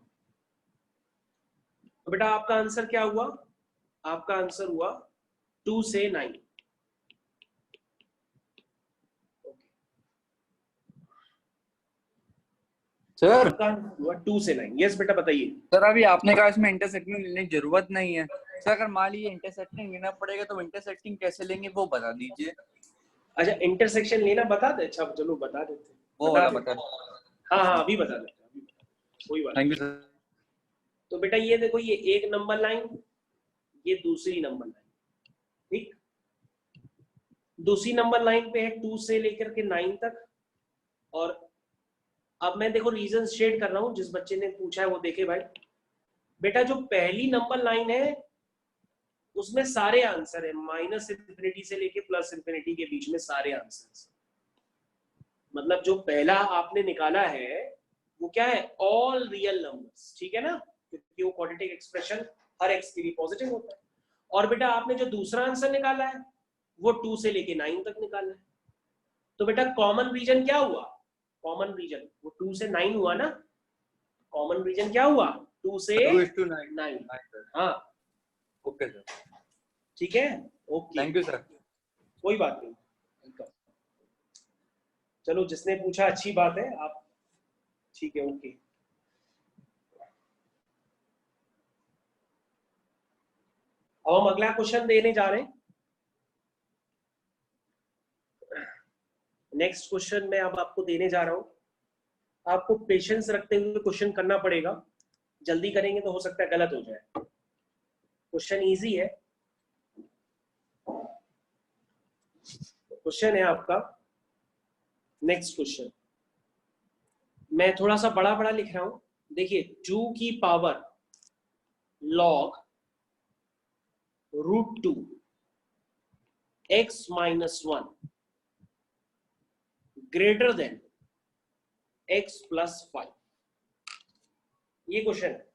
तो बेटा आपका आंसर क्या हुआ? आपका आंसर हुआ 2 से 9। सर आपका हुआ 2 से 9। यस बेटा बताइए। सर अभी आपने कहा इसमें इंटरसेक्टिंग लेने की जरूरत नहीं है। सर अगर मान लीजिए इंटरसेक्टिंग लेना पड़ेगा तो इंटरसेक्टिंग कैसे लेंगे वो बता दीजिए। अच्छा इंटरसेक्शन लेना बता दे। अच्छा चलो बता देते, वो वाला बता हाँ हाँ अभी बता देते, अभी कोई बात। Thank you sir. तो बेटा ये देखो, ये एक नंबर लाइन, ये दूसरी नंबर लाइन, ठीक। दूसरी नंबर लाइन पे है 2 से लेकर के 9 तक। और अब मैं देखो रीजन शेड कर रहा हूं, जिस बच्चे ने पूछा है वो देखे भाई। बेटा जो पहली नंबर लाइन है उसमें सारे आंसर है, माइनस इन्फिनिटी से लेके प्लस इन्फिनिटी के बीच में सारे आंसर। मतलब जो पहला आपने निकाला है वो क्या है? ऑल रियल नंबर्स, ठीक है ना, क्योंकि वो क्वाड्रेटिक एक्सप्रेशन हर एक्स के लिए पॉजिटिव होता है। और बेटा आपने जो दूसरा आंसर निकाला है वो 2 से लेके 9 तक निकाला है। तो बेटा कॉमन रीजन क्या हुआ? कॉमन रीजन वो 2 से 9 हुआ ना। कॉमन रीजन क्या हुआ? 2 से 9। हाँ ओके सर, ठीक है, ओके थैंक यू सर। कोई बात नहीं। चलो जिसने पूछा अच्छी बात है, आप ठीक है, ओके। अब हम अगला क्वेश्चन देने जा रहे हैं। नेक्स्ट क्वेश्चन मैं अब आपको देने जा रहा हूं। आपको पेशेंस रखते हुए क्वेश्चन करना पड़ेगा, जल्दी करेंगे तो हो सकता है गलत हो जाए। क्वेश्चन इजी है। क्वेश्चन है आपका, नेक्स्ट क्वेश्चन मैं थोड़ा सा बड़ा बड़ा लिख रहा हूं। देखिए 2 की power log √2 x - 1 greater than x + 5, ये क्वेश्चन है।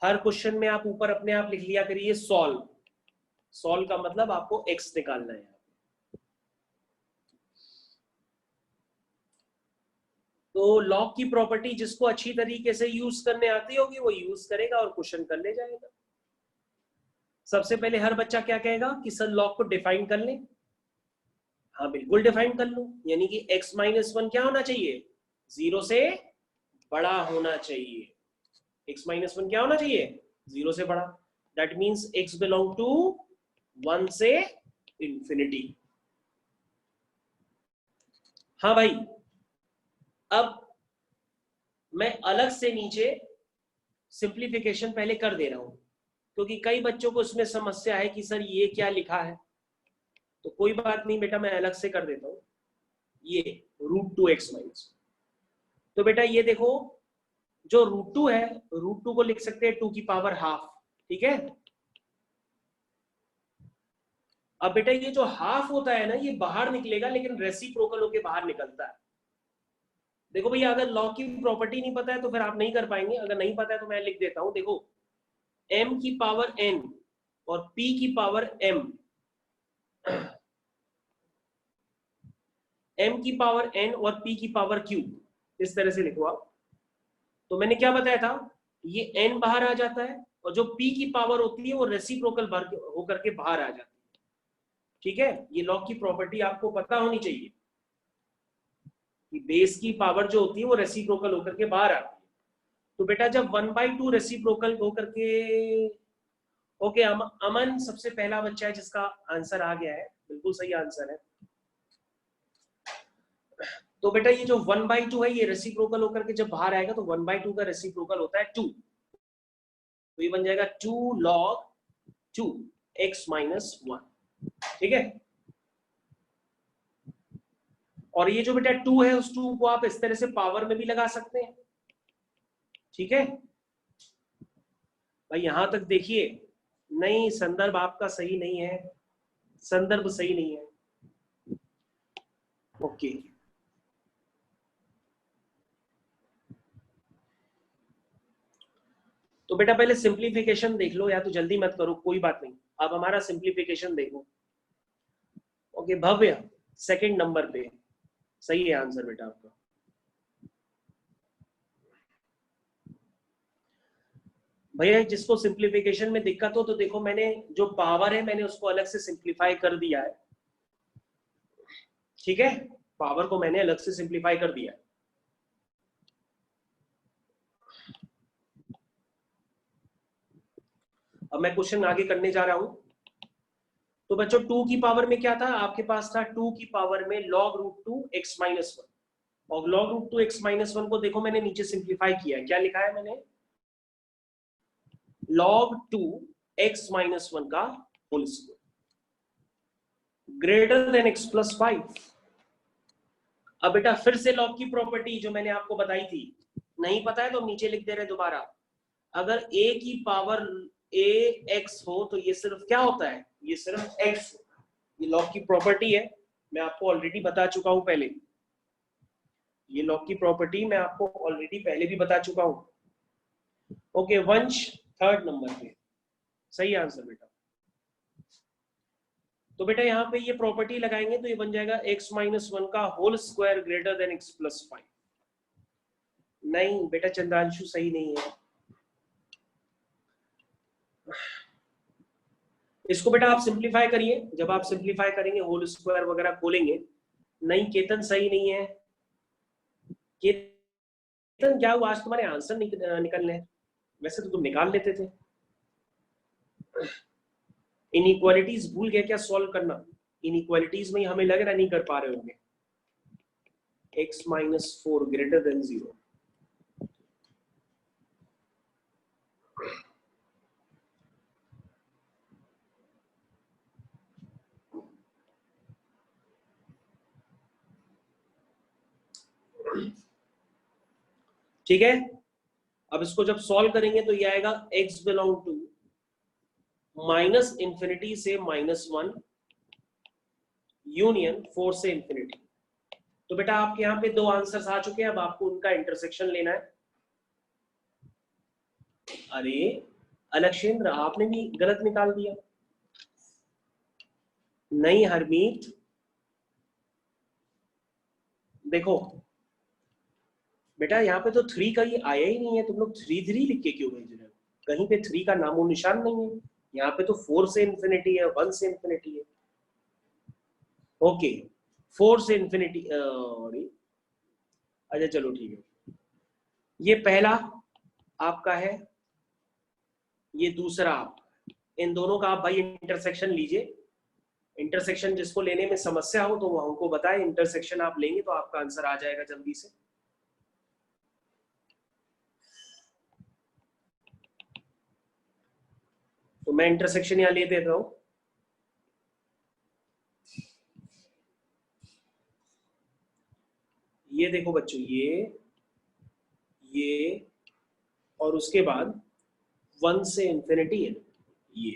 हर क्वेश्चन में आप ऊपर अपने आप लिख लिया करिए सॉल्व। सॉल्व का मतलब आपको x निकालना है। तो लॉग की प्रॉपर्टी जिसको अच्छी तरीके से यूज करने आती होगी वो यूज करेगा और क्वेश्चन कर ले जाएगा। सबसे पहले हर बच्चा क्या कहेगा कि सर लॉग को डिफाइन कर लें। हाँ बिल्कुल डिफाइन कर लो, यानी कि x - 1 क्या होना चाहिए? 0 से बड़ा होना चाहिए। x - 1 क्या होना चाहिए? 0 से बड़ा। That means x belong to 1 से इंफिनिटी। हाँ भाई, अब मैं अलग से नीचे सिंप्लीफिकेशन पहले कर दे रहा हूं, क्योंकि कई बच्चों को इसमें समस्या है कि सर ये क्या लिखा है। तो कोई बात नहीं बेटा, मैं अलग से कर देता हूं। ये √2x-। तो बेटा ये देखो, जो √2 है, √2 को लिख सकते हैं 2 की पावर हाफ, ठीक है। अब बेटा ये जो हाफ होता है ना, ये बाहर निकलेगा लेकिन रेसिप्रोकल होके बाहर निकलता है। देखो भैया, अगर लॉग की प्रॉपर्टी नहीं पता है तो फिर आप नहीं कर पाएंगे। अगर नहीं पता है तो मैं लिख देता हूं। देखो m की पावर n और p की पावर m, m की पावर n और p की पावर q, इस तरह से लिखो आप। तो मैंने क्या बताया था, ये n बाहर आ जाता है और जो p की पावर होती है वो रेसिप्रोकल होकर के बाहर आ जाती है, ठीक है। ये लॉग की प्रॉपर्टी आपको पता होनी चाहिए कि बेस की पावर जो होती है वो रेसिप्रोकल होकर के बाहर आती है। तो बेटा जब 1/2 रेसिप्रोकल होकर के, ओके अमन सबसे पहला बच्चा है जिसका आंसर आ गया है, बिल्कुल सही आंसर है। तो बेटा ये जो 1/2 है ये रेसिप्रोकल होकर के जब बाहर आएगा तो 1/2 का रेसिप्रोकल होता है 2, तो ये बन जाएगा 2 log 2 x - 1, ठीक है। और ये जो बेटा 2 है उस 2 को आप इस तरह से पावर में भी लगा सकते हैं, ठीक है भाई। यहां तक देखिए, नहीं संदर्भ आपका सही नहीं है, संदर्भ सही नहीं है, ओके। तो बेटा पहले सिंप्लीफिकेशन देख लो, या तो जल्दी मत करो, कोई बात नहीं, आप हमारा सिंप्लीफिकेशन देखो। ओके भव्य सेकंड नंबर पे सही है आंसर बेटा आपका। भैया जिसको सिंप्लीफिकेशन में दिक्कत हो तो देखो, मैंने जो पावर है मैंने उसको अलग से सिंप्लीफाई कर दिया है, ठीक है, पावर को मैंने अलग से सिंप्लीफाई कर दिया है। अब मैं क्वेश्चन आगे करने जा रहा हूं। तो बच्चों 2 की पावर में क्या था आपके पास, था 2 की पावर में log रूट 2 x माइनस 1, और log रूट 2 x माइनस 1 को देखो मैंने नीचे सिंप्लीफाई किया है, क्या लिखा है मैंने, log 2 x माइनस 1 का whole square greater than x plus 5। अब बेटा फिर से log की प्रॉपर्टी जो मैंने आपको बताई थी, नहीं पता है तो नीचे लिख दे रहे दोबारा, अगर a की पावर ax हो तो ये सिर्फ क्या होता है, ये सिर्फ x, ये log की प्रॉपर्टी है, मैं आपको ऑलरेडी बता चुका हूं पहले, ये log की प्रॉपर्टी मैं आपको ऑलरेडी पहले भी बता चुका हूं। ओके वंश थर्ड नंबर पे सही आंसर बेटा। तो बेटा यहाँ पे ये प्रॉपर्टी लगाएंगे तो ये बन जाएगा x माइनस 1 का whole square greater than x plus 5। नहीं बेटा चंद्रांशु सही नहीं है, इसको बेटा आप सिंप्लीफाई करिए, जब आप सिंप्लीफाई करेंगे होल स्क्वायर वगैरह खोलेंगे। नहीं केतन सही नहीं है, केतन क्या हुआ आज तुम्हारे आंसर निकलने, वैसे तो तुम निकाल लेते थे। इनइक्वालिटीज भूल गए क्या सॉल्व करना, इनइक्वालिटीज में हमें लग रहा नहीं कर पा रहे होंगे। x माइनस 4 ग्रेटर देन 0, ठीक है। अब इसको जब सॉल्व करेंगे तो ये आएगा x belong to minus infinity से -1 यूनियन 4 से इंफिनिटी। तो बेटा आपके यहाँ पे 2 आंसर्स आ चुके हैं, अब आपको उनका इंटरसेक्शन लेना है। अरे अलक्षेंद्र आपने भी गलत निकाल दिया। नहीं हरमीत देखो बेटा यहाँ पे तो 3 का ही आया ही नहीं है, तुम लोग 3 लिख के क्यों भेज रहे हो, कहीं पे 3 का नामो निशान नहीं है, यहाँ पे तो 4 से इंफिनिटी है, 1 से इंफिनिटी है। ओके 4 से इंफिनिटी, अच्छा चलो ठीक है, ये पहला आपका है, ये दूसरा आपका, इन दोनों का आप भाई इंटरसेक्शन लीजिए। इंटरसेक्शन जिसको लेने में समस्या हो तो वो हमको बताए, इंटरसेक्शन आप लेंगे तो आपका आंसर आ जाएगा जल्दी से। तो मैं इंटरसेक्शन यहां ले देता हूं, ये देखो बच्चों, ये और उसके बाद 1 से इंफिनिटी है ये।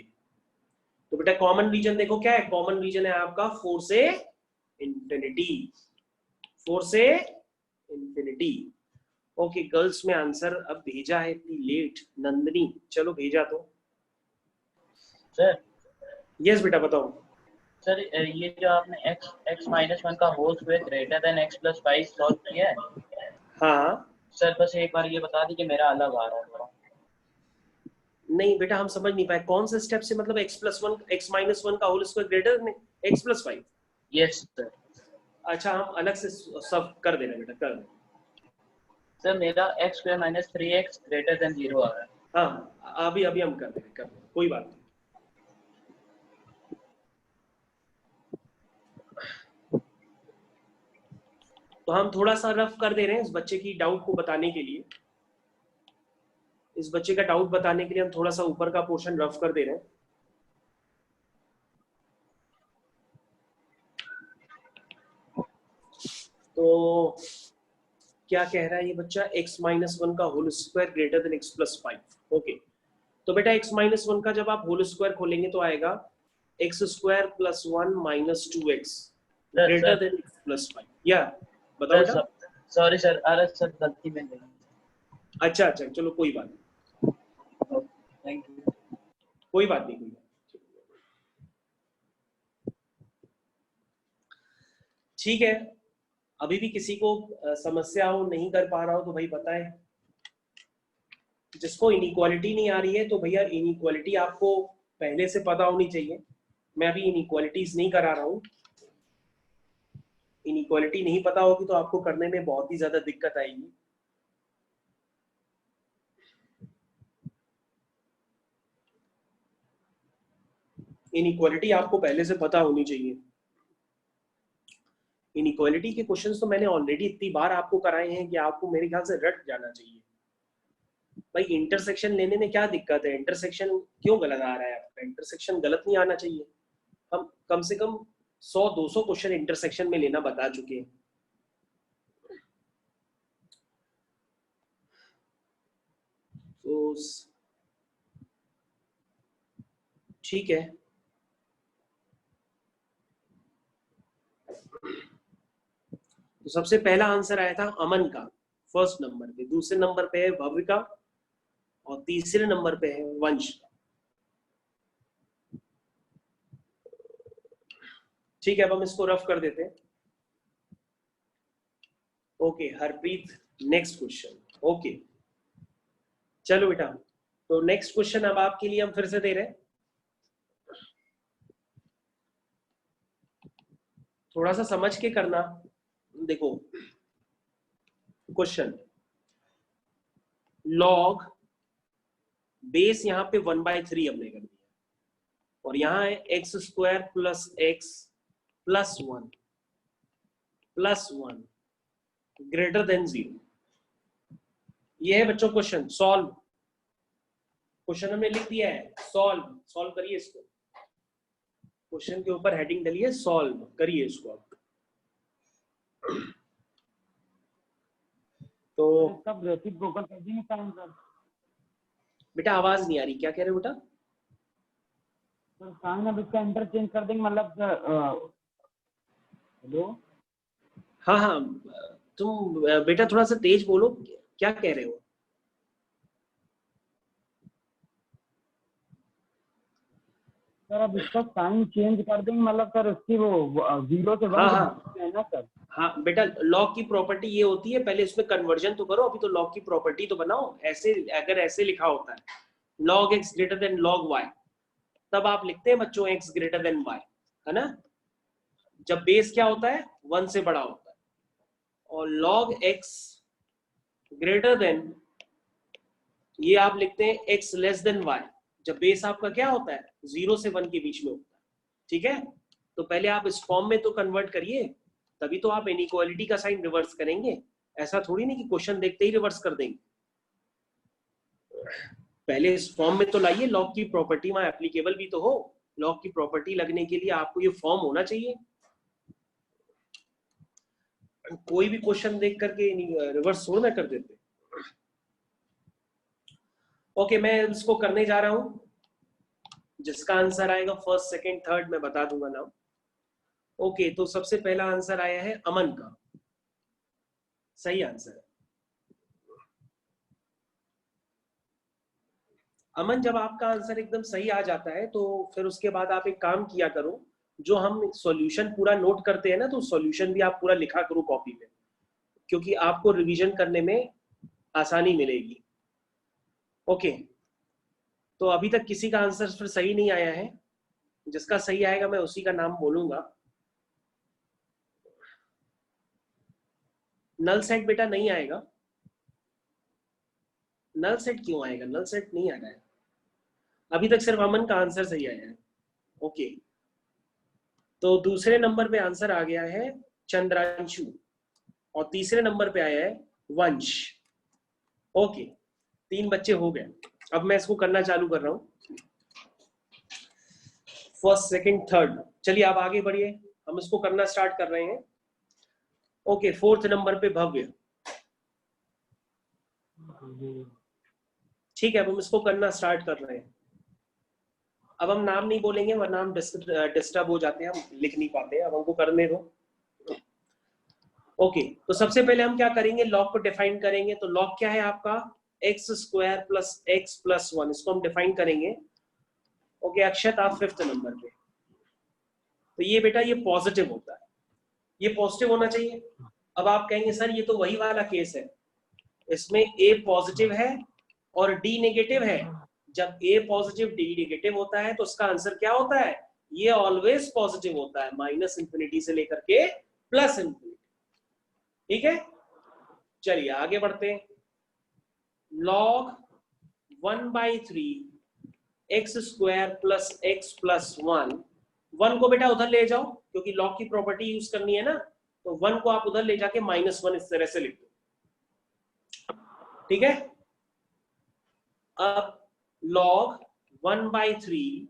तो बेटा कॉमन रीजन देखो क्या है, कॉमन रीजन है आपका 4 से इंफिनिटी, 4 से इंफिनिटी। ओके गर्ल्स में आंसर अब भेजा है, इतनी लेट नंदनी, चलो भेजा तो सर। यस बेटा बताओ सर ये जो आपने x माइनस 1 का whole square greater than x plus 5 solve किया है। हाँ सर बस एक बार ये बता दीजिए, मेरा अलग आ रहा है थोड़ा। नहीं बेटा हम समझ नहीं पाए कौन से स्टेप से, मतलब x माइनस 1 का whole square greater than x plus 5। Yes sir. अच्छा हम अलग से सब कर देना बेटा, कर देना। सर मेरा x square minus 3x greater than 0 आ रहा है। हाँ अभी हम कर देंगे, कोई बात नहीं। तो हम थोड़ा सा रफ कर दे रहे हैं इस बच्चे की डाउट को बताने के लिए, इस बच्चे का डाउट बताने के लिए हम थोड़ा सा ऊपर का पोर्शन रफ कर दे रहे हैं। तो क्या कह रहा है ये बच्चा, x माइनस 1 का whole square greater than x plus 5। Okay तो बेटा x माइनस 1 का जब आप होल स्क्वायर खोलेंगे तो आएगा x square plus 1 minus 2x greater than x plus 5। या बताओ बेटा। सॉरी सर, अरे सर गलती में नहीं। अच्छा चलो कोई बात नहीं। Thank you. कोई बात नहीं, कोई बात नहीं। ठीक है, अभी भी किसी को समस्या हो, नहीं कर पा रहा हो तो भाई बताएं। जिसको इनइक्वालिटी नहीं आ रही है तो भैया इनइक्वालिटी आपको पहले से पता होनी चाहिए। मैं अभी इनइक्वालिटीज नहीं करा रहा हूँ। इनइक्वालिटी नहीं पता होगी तो आपको करने में बहुत ही ज्यादा दिक्कत आएगी। इनइक्वालिटी आपको पहले से पता होनी चाहिए। इनइक्वालिटी के क्वेश्चंस तो मैंने ऑलरेडी इतनी बार आपको कराए हैं कि आपको मेरे ख्याल से रट जाना चाहिए। भाई इंटरसेक्शन लेने में क्या दिक्कत है? इंटरसेक्शन क्यों गलत आ रहा है आपका? इंटरसेक्शन गलत नहीं आना चाहिए। हम कम से कम 100-200 क्वेश्चन इंटरसेक्शन में लेना बता चुके हैं। तो ठीक है, तो सबसे पहला आंसर आया था अमन का फर्स्ट नंबर पे, दूसरे नंबर पे है भव्य का और तीसरे नंबर पे है वंश का। ठीक है, अब हम इसको रफ कर देते हैं। Okay Harpreet, next question. Okay चलो बेटा, तो नेक्स्ट क्वेश्चन अब आपके लिए हम फिर से दे रहे हैं। थोड़ा सा समझ के करना। देखो क्वेश्चन, लॉग बेस यहाँ पे 1/3 हमने कर दिया और यहाँ है x² plus x plus 1 greater than 0। ये है बच्चों क्वेश्चन। सॉल्व, क्वेश्चन हमने लिख दिया है, सॉल्व करिए इसको। क्वेश्चन के ऊपर हेडिंग डलिए, सॉल्व करिए इसको आप। तो सब रेसिप्रोकल कर देंगे साइन सर। बेटा आवाज नहीं आ रही, क्या कह रहे हो बेटा? सर साइन अब इसका इंटरचेंज कर देंगे, मतलब हेलो। हाँ हाँ, तुम बेटा थोड़ा सा तेज बोलो, क्या कह रहे हो? सर अब इसका साइन चेंज कर देंगे, मतलब सर इसकी वो 0 से 1 हाँ है ना सर। हाँ बेटा, लॉग की प्रॉपर्टी ये होती है, पहले इसमें कन्वर्जन तो करो, अभी तो लॉग की प्रॉपर्टी तो बनाओ। ऐसे अगर ऐसे लिखा होता है log x greater than log y, तब आप लिखते हैं बच्चों x ग्रेटर देन y, है ना? जब बेस क्या होता है 1 से बड़ा होता है। और log x ग्रेटर देन, ये आप लिखते हैं x लेस देन y, जब बेस आपका क्या होता है 0 से 1 के बीच में होता है। ठीक है, तो पहले आप इस फॉर्म में तो कन्वर्ट करिए, तभी तो आप इनइक्वालिटी का साइन रिवर्स करेंगे। ऐसा थोड़ी नहीं कि क्वेश्चन देखते ही रिवर्स कर देंगे। पहले इस फॉर्म में तो लाइए, लॉग की प्रॉपर्टी वहां एप्लीकेबल भी तो हो। लॉग की प्रॉपर्टी लगने के लिए आपको ये फॉर्म होना चाहिए। कोई भी क्वेश्चन देख करके रिवर्स थोड़ा ना कर देते। ओके, मैं इसको करने जा रहा हूं। जिसका आंसर आएगा फर्स्ट सेकंड थर्ड मैं बता दूंगा नाम। ओके, तो सबसे पहला आंसर आया है अमन का, सही आंसर है। अमन, जब आपका आंसर एकदम सही आ जाता है तो फिर उसके बाद आप एक काम किया करो, जो हम सॉल्यूशन पूरा नोट करते हैं ना, तो सॉल्यूशन भी आप पूरा लिखा करो कॉपी में, क्योंकि आपको रिवीजन करने में आसानी मिलेगी। ओके, तो अभी तक किसी का आंसर फिर सही नहीं आया है। जिसका सही आएगा मैं उसी का नाम बोलूंगा। नल सेट बेटा नहीं आएगा। नल सेट क्यों आएगा? नल सेट नहीं आ रहा है। अभी तक सिर्फ अमन का आंसर सही आया है। ओके, तो दूसरे नंबर पे आंसर आ गया है चंद्रांशु और तीसरे नंबर पे आया है वंश। ओके, 3 बच्चे हो गए। अब मैं इसको करना चालू कर रहा हूं, फर्स्ट सेकंड थर्ड। चलिए आप आगे बढ़िए, हम इसको करना स्टार्ट कर रहे हैं। ओके, 4th नंबर पे भव्य। ठीक है, अब हम इसको करना स्टार्ट कर रहे हैं। अब हम नाम नहीं बोलेंगे वरना हम डिस्टर्ब हो जाते हैं, हम लिख नहीं पाते हैं। अब हमको करने दो। ओके, तो सबसे पहले हम क्या करेंगे, लॉग को डिफाइन करेंगे। तो लॉग क्या है आपका? X square plus x plus 1, इसको हम डिफाइन करेंगे। ओके अक्षत, आप 5th नंबर पे। तो ये बेटा ये पॉजिटिव होता है, ये पॉजिटिव होना चाहिए। अब आप कहेंगे सर ये तो वही वाला केस है, इसमें ए पॉजिटिव है और डी नेगेटिव है। जब ए पॉजिटिव डी नेगेटिव होता है तो उसका आंसर क्या होता है? ये ऑलवेज पॉजिटिव होता है, माइनस इंफिनिटी से लेकर के प्लस इंफिनिटी। ठीक है, चलिए आगे बढ़ते हैं। log 1/3 x square plus x plus 1 को बेटा उधर ले जाओ, क्योंकि log की प्रॉपर्टी यूज करनी है ना, तो 1 को आप उधर ले जाके -1 इस तरह से लिख दो। ठीक है, अब log 1/3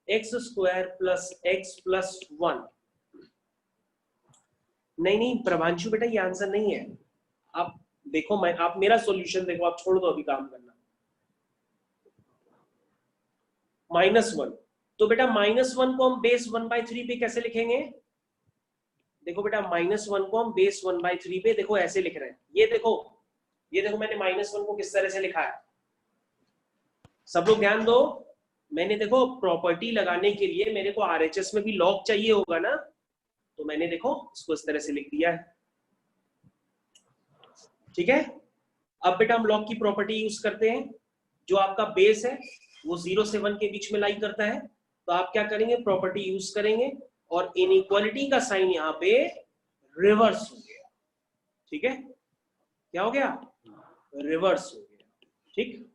x square plus x plus 1। नहीं प्रभांशु बेटा ये आंसर नहीं है। आप देखो, आप मेरा सॉल्यूशन देखो, आप छोड़ दो अभी काम करना। -1, तो बेटा -1 को हम बेस 1/3 पे कैसे लिखेंगे? देखो बेटा -1 को हम बेस 1/3 पे देखो ऐसे लिख रहे हैं। ये देखो मैंने -1 को किस तरह से लिखा है। सब लोग ध्यान दो, मैंने देखो प्रॉपर्टी लगाने के लिए मेरे को RHS में भी लॉग चाहिए होगा ना, तो मैंने देखो इसको इस तरह से लिख दिया है। ठीक है, अब बेटा हम लॉग की प्रॉपर्टी यूज करते हैं। जो आपका बेस है वो 0 से 1 के बीच में लाई करता है, तो आप क्या करेंगे? प्रॉपर्टी यूज करेंगे और इनइक्वालिटी का साइन यहाँ पे रिवर्स हो गया। ठीक है, क्या हो गया? रिवर्स हो गया। ठीक,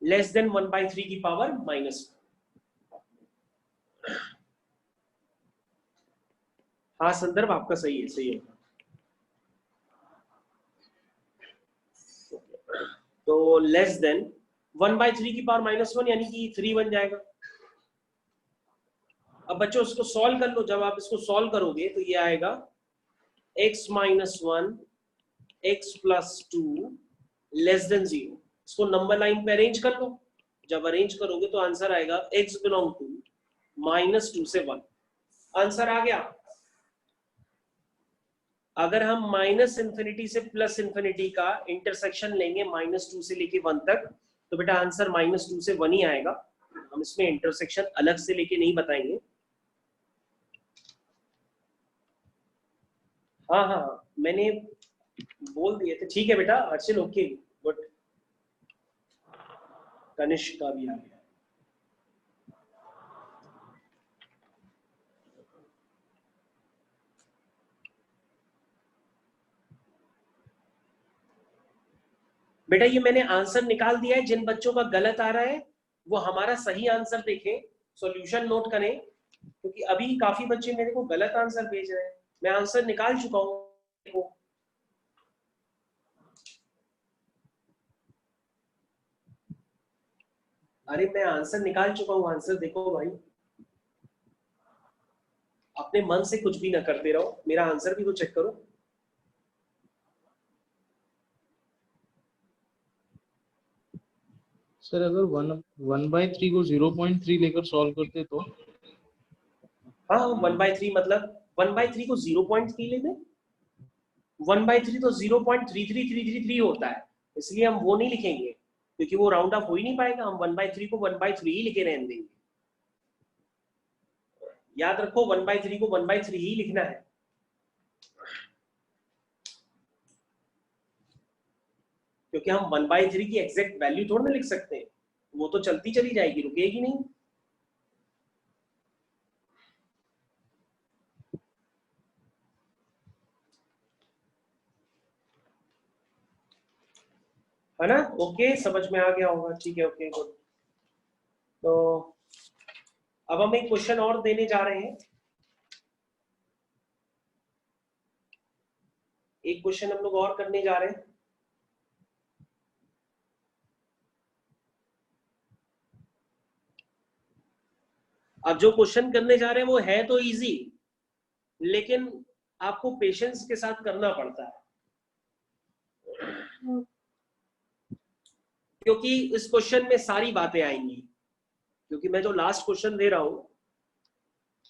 लेस देन 1/3 की पावर -1। हाँ संदर्भ आपका सही है, सही है। तो लेस देन 1/3 की पावर -1 यानी कि 3 बन जाएगा। अब बच्चों इसको सॉल्व कर लो। जब आप इसको सॉल्व करोगे तो ये आएगा x - 1 x + 2 लेस देन 0। इसको नंबर लाइन पे अरेंज कर लो। जब अरेंज करोगे तो आंसर आएगा x बिलोंग टू -2 से 1। आंसर आ गया। अगर हम -∞ से +∞ का इंटरसेक्शन लेंगे -2 से लेके 1 तक, तो बेटा आंसर -2 से 1 ही आएगा। हम इसमें इंटरसेक्शन अलग से लेके नहीं बताएंगे। हाँ मैंने बोल दिए थे। ठीक है बेटा अर्चिल, ओके गुड। कनिष्क का भी आ गया। बेटा ये मैंने आंसर निकाल दिया है। जिन बच्चों का गलत आ रहा है वो हमारा सही आंसर देखें, सॉल्यूशन नोट करें, क्योंकि अभी काफी बच्चे मेरे को गलत आंसर भेज रहे हैं। मैं आंसर निकाल चुका हूं। अरे मैं आंसर निकाल चुका हूं। आंसर देखो भाई, अपने मन से कुछ भी ना करते रहो, मेरा आंसर भी तो चेक करो। सर अगर 1/3 को 0.3 लेकर सॉल्व करते तो? हाँ 1/3 मतलब 1/3 को 0.3 लेंगे। 1/3 तो 0.33333 होता है, इसलिए हम वो नहीं लिखेंगे क्योंकि वो राउंड ऑफ हो ही नहीं पाएगा। हम 1/3 को 1/3 ही लिखे रहने देंगे। याद रखो 1/3 को 1/3 ही लिखना है। क्योंकि हम 1/3 की एग्जैक्ट वैल्यू थोड़ा ना लिख सकते हैं, वो तो चलती चली जाएगी, रुकेगी नहीं। है ना? ओके, समझ में आ गया होगा। ठीक है, ओके गुड। तो अब हम एक क्वेश्चन और देने जा रहे हैं। एक क्वेश्चन हम लोग और करने जा रहे हैं। अब जो क्वेश्चन करने जा रहे हैं वो है तो इजी, लेकिन आपको पेशेंस के साथ करना पड़ता है, क्योंकि इस क्वेश्चन में सारी बातें आएंगी। क्योंकि मैं जो लास्ट क्वेश्चन दे रहा हूं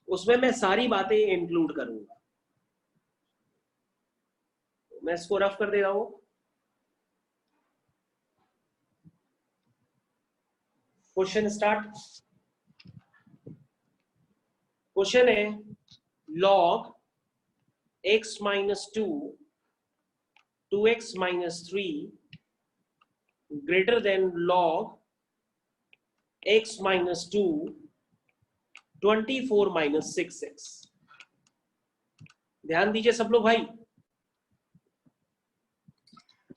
उसमें मैं सारी बातें इंक्लूड करूंगा। मैं इसको रफ कर दे रहा हूं। Question start. क्वेश्चन है log x minus 2 2x minus 3 greater than log x minus 2 24 minus 6x। ध्यान दीजिए सब लोग भाई।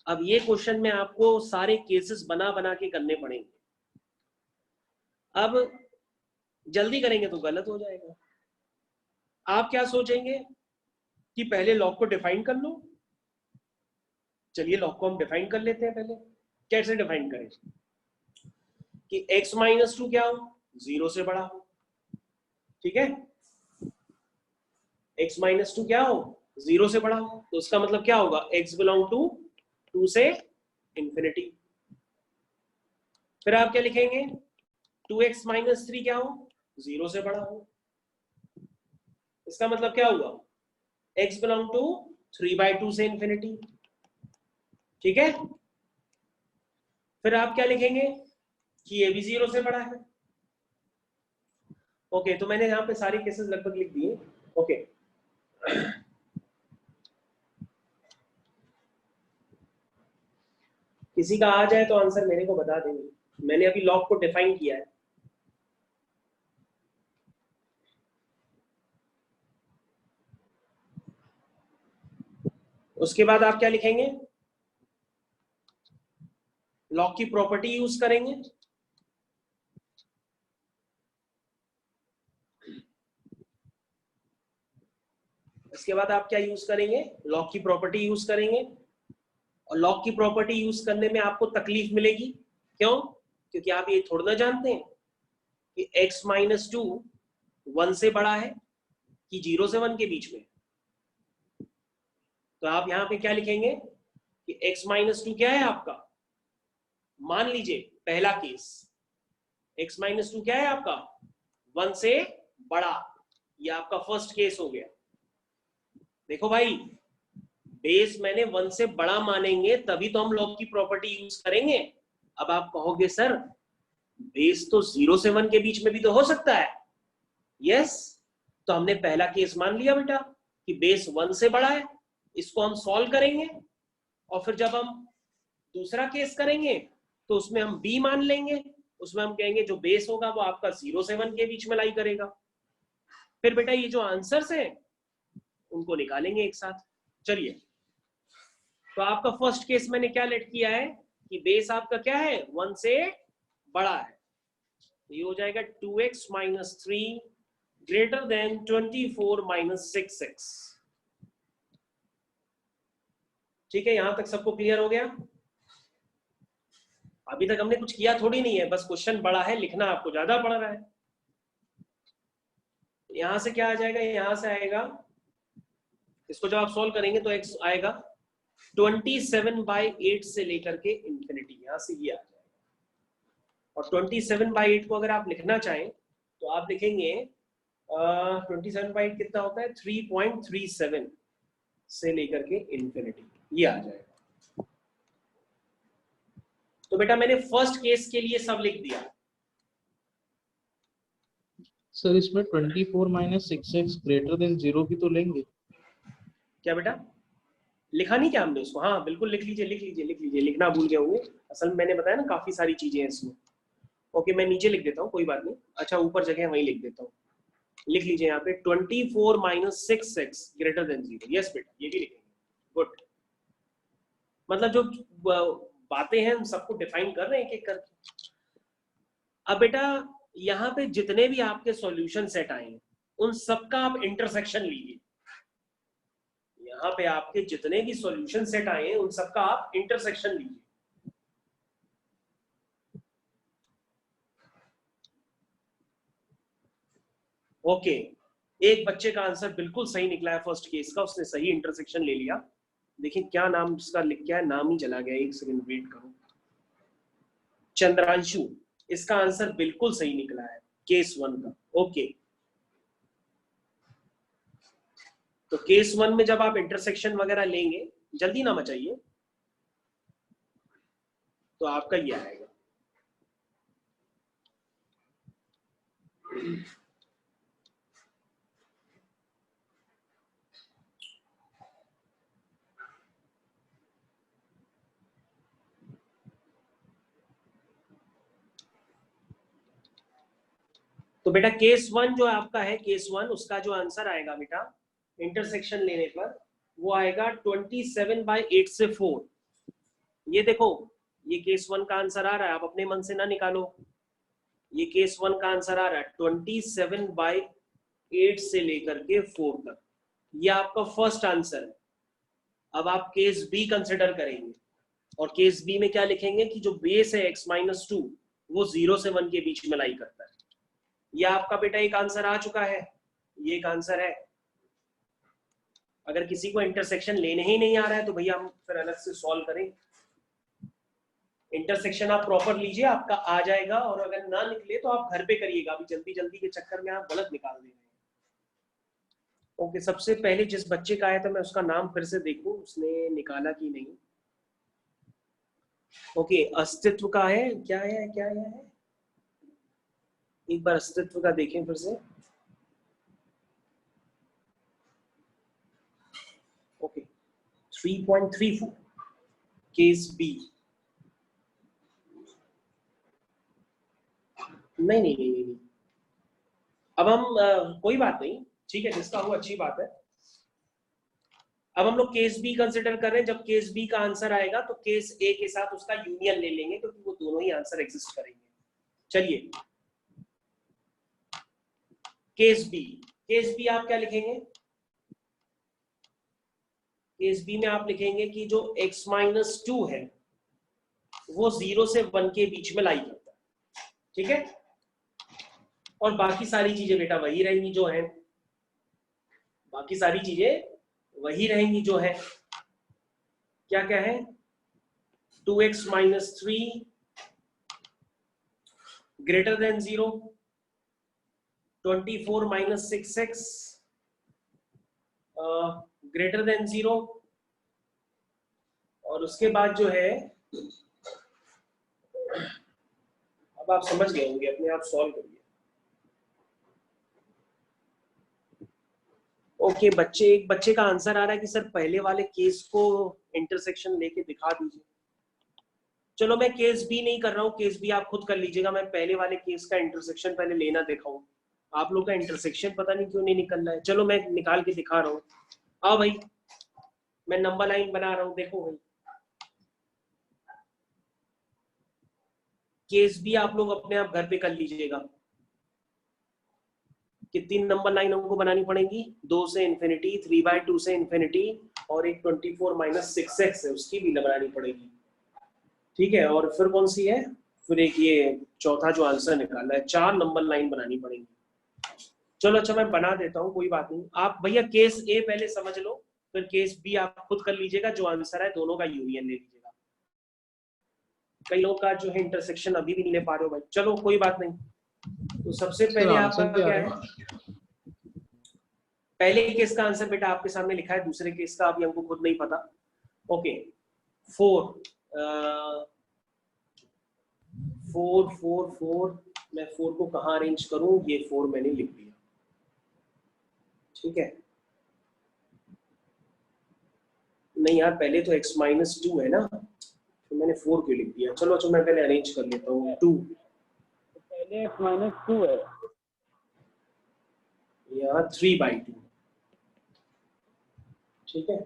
अब ये क्वेश्चन में आपको सारे केसेस बना बना के करने पड़ेंगे। अब जल्दी करेंगे तो गलत हो जाएगा। आप क्या सोचेंगे कि पहले लॉग को डिफाइन कर लो। चलिए लॉग को हम डिफाइन कर लेते हैं। पहले कैसे डिफाइन करें कि x माइनस 2 क्या हो, 0 से बड़ा हो। ठीक है, x माइनस 2 क्या हो, 0 से बड़ा हो। तो उसका मतलब क्या होगा, x बिलोंग टू 2 से इंफिनिटी। फिर आप क्या लिखेंगे, 2x माइनस 3 क्या हो, 0 से बड़ा हो। इसका मतलब क्या हुआ, x बिलोंग टू 3/2 से इंफिनिटी। ठीक है, फिर आप क्या लिखेंगे कि ये भी 0 से बड़ा है। ओके, तो मैंने यहाँ पे सारे केसेस लगभग लिख दिए। ओके, किसी का आ जाए तो आंसर मेरे को बता देंगे। मैंने अभी लॉग को डिफाइन किया है। उसके बाद आप क्या लिखेंगे, लॉग की प्रॉपर्टी यूज करेंगे। इसके बाद आप क्या यूज करेंगे, लॉग की प्रॉपर्टी यूज करेंगे। और लॉग की प्रॉपर्टी यूज करने में आपको तकलीफ मिलेगी। क्यों, क्योंकि आप ये थोड़ा ना जानते हैं कि x माइनस 2 1 से बड़ा है कि 0 से 1 के बीच में। तो आप यहां पे क्या लिखेंगे कि x माइनस 2 क्या है आपका, मान लीजिए पहला केस, x माइनस 2 क्या है आपका, 1 से बड़ा। ये आपका फर्स्ट केस हो गया। देखो भाई, बेस मैंने 1 से बड़ा मानेंगे तभी तो हम लॉग की प्रॉपर्टी यूज करेंगे। अब आप कहोगे सर बेस तो 0 से 1 के बीच में भी तो हो सकता है। यस, तो हमने पहला केस मान लिया बेटा कि बेस 1 से बड़ा है। इसको हम सॉल्व करेंगे और फिर जब हम दूसरा केस करेंगे तो उसमें हम b मान लेंगे। उसमें हम कहेंगे जो बेस होगा वो आपका 0 से 1 के बीच में लाई करेगा। फिर बेटा ये जो आंसर्स हैं उनको निकालेंगे एक साथ। चलिए, तो आपका फर्स्ट केस मैंने क्या लेट किया है कि बेस आपका क्या है, 1 से बड़ा है। ये हो जाएगा 2x minus 3 greater than 24 minus 6x। ठीक है, यहां तक सबको क्लियर हो गया। अभी तक हमने कुछ किया थोड़ी नहीं है, बस क्वेश्चन बड़ा है, लिखना आपको ज्यादा पड़ रहा है। यहां से क्या आ जाएगा, यहां से आएगा, इसको जब आप सॉल्व करेंगे तो x आएगा 27/8 से लेकर के इंफिनिटी। यहां से ये आ जाएगा। और 27/8 को अगर आप लिखना चाहें तो आप लिखेंगे 27/8 कितना होता है, 3.37 से लेकर के इंफिनिटी। ये आ जाएगा। तो बेटा मैंने फर्स्ट केस के लिए सब लिख दिया। सर इसमें 24 माइनस 6x ग्रेटर देन 0 भी तो लेंगे क्या बेटा, लिखा नहीं क्या हमने उसको? हाँ बिल्कुल, लिख लीजिए लिख लीजिए लिख लीजिए, लिखना भूल गए होंगे। असल में मैंने बताया ना काफी सारी चीजें हैं इसमें। ओके, मैं नीचे लिख देता हूँ, कोई बात नहीं। अच्छा, ऊपर जगह वहीं लिख देता हूँ। लिख लीजिए यहाँ पे 24 minus 6x greater than 0। Yes बेटा, ये भी लिखेंगे। गुड, मतलब जो बातें हैं हम सबको डिफाइन कर रहे हैं एक एक करके। अब बेटा यहाँ पे जितने भी आपके सॉल्यूशन सेट आए हैं उन सबका आप इंटरसेक्शन लीजिए। यहाँ पे आपके जितने भी सॉल्यूशन सेट आए हैं उन सबका आप इंटरसेक्शन लीजिए। ओके, एक बच्चे का आंसर बिल्कुल सही निकला है फर्स्ट केस का, उसने सही इंटरसेक्शन ले लिया। देखिए क्या नाम उसका लिख के है, नाम ही चला गया, एक सेकंड वेट करो। चंद्रांशु, इसका आंसर बिल्कुल सही निकला है केस 1 का। ओके, तो केस 1 में जब आप इंटरसेक्शन वगैरह लेंगे, जल्दी ना मचाइए, तो आपका ये आएगा। तो बेटा केस 1 जो आपका है, केस 1 उसका जो आंसर आएगा बेटा इंटरसेक्शन लेने पर वो आएगा 27/8 से 4। ये देखो, ये केस 1 का आंसर आ रहा है, आप अपने मन से ना निकालो। ये केस 1 का आंसर आ रहा है 27/8 से लेकर के 4 तक। ये आपका फर्स्ट आंसर है। अब आप केस बी कंसिडर करेंगे और केस बी में क्या लिखेंगे कि जो बेस है x-2 वो 0 से 1 के बीच में लाई करता है। ये आपका बेटा एक आंसर आ चुका है, ये एक आंसर है। अगर किसी को इंटरसेक्शन लेने ही नहीं आ रहा है तो भैया हम फिर अलग से सॉल्व करें। इंटरसेक्शन आप प्रॉपर लीजिए, आपका आ जाएगा, और अगर ना निकले तो आप घर पे करिएगा, अभी जल्दी जल्दी के चक्कर में आप गलत निकाल दे रहे हैं। ओके, सबसे पहले जिस बच्चे का आया था मैं उसका नाम फिर से देखूं उसने निकाला कि नहीं। ओके, अस्तित्व का है, क्या है क्या है, एक बार अस्तित्व का देखें फिर से। Okay, 3.34 case B. नहीं, अब हम कोई बात नहीं, ठीक है, जिसका हुआ अच्छी बात है। अब हम लोग केस बी कंसिडर कर रहे हैं। जब केस बी का आंसर आएगा तो केस ए के साथ उसका यूनियन ले लेंगे क्योंकि वो दोनों ही आंसर एग्जिस्ट करेंगे। चलिए, केस बी आप क्या लिखेंगे? केस बी में आप लिखेंगे कि जो x-2 है वो 0 से 1 के बीच में लाई करता है, ठीक है, और बाकी सारी चीजें बेटा वही रहेंगी जो है, बाकी सारी चीजें वही रहेंगी जो है। क्या क्या है? 2x-3 greater than 0, 24-6x greater than 0, और उसके बाद जो है, अब आप समझ गए होंगे, अपने आप सॉल्व करिए। ओके, एक बच्चे का आंसर आ रहा है कि सर पहले वाले केस को इंटरसेक्शन लेके दिखा दीजिए। चलो मैं केस बी नहीं कर रहा हूँ, केस बी आप खुद कर लीजिएगा। मैं पहले वाले केस का इंटरसेक्शन पहले लेना दिखाऊं। आप लोग का इंटरसेक्शन पता नहीं क्यों नहीं निकल रहा है। चलो मैं निकाल के दिखा रहा हूँ। आओ भाई, मैं नंबर लाइन बना रहा हूँ, देखो भाई। केस बी आप लोग अपने आप घर पे कर लीजिएगा। कितनी नंबर लाइन हमको बनानी पड़ेगी? 2 से इन्फिनिटी, 3/2 से इन्फिनिटी, और एक 24-6x है उसकी भी बनानी पड़ेगी, ठीक है। और फिर कौन सी है? फिर एक ये चौथा जो आंसर निकाला है, 4 नंबर लाइन बनानी पड़ेगी। चलो अच्छा, मैं बना देता हूँ, कोई बात नहीं। आप भैया केस ए पहले समझ लो, फिर केस बी आप खुद कर लीजिएगा। जो आंसर है दोनों का यूनियन ले लीजिएगा। कई लोग का जो है इंटरसेक्शन अभी भी नहीं ले पा रहे हो भाई। चलो कोई बात नहीं। तो सबसे पहले आपका क्या है? पहले केस का आंसर बेटा आपके सामने लिखा है, दूसरे केस का अभी हमको खुद नहीं पता। ओके, 4 मैं 4 को कहाँ अरेंज करूं? ये 4 मैंने लिख दिया, ठीक है। नहीं यार, पहले तो x-2 है ना, तो मैंने 4 क्यों लिख दिया? चलो अच्छा, मैं पहले अरेंज कर लेता हूँ। 2 पहले x-2 है, यहाँ 3/2, ठीक है।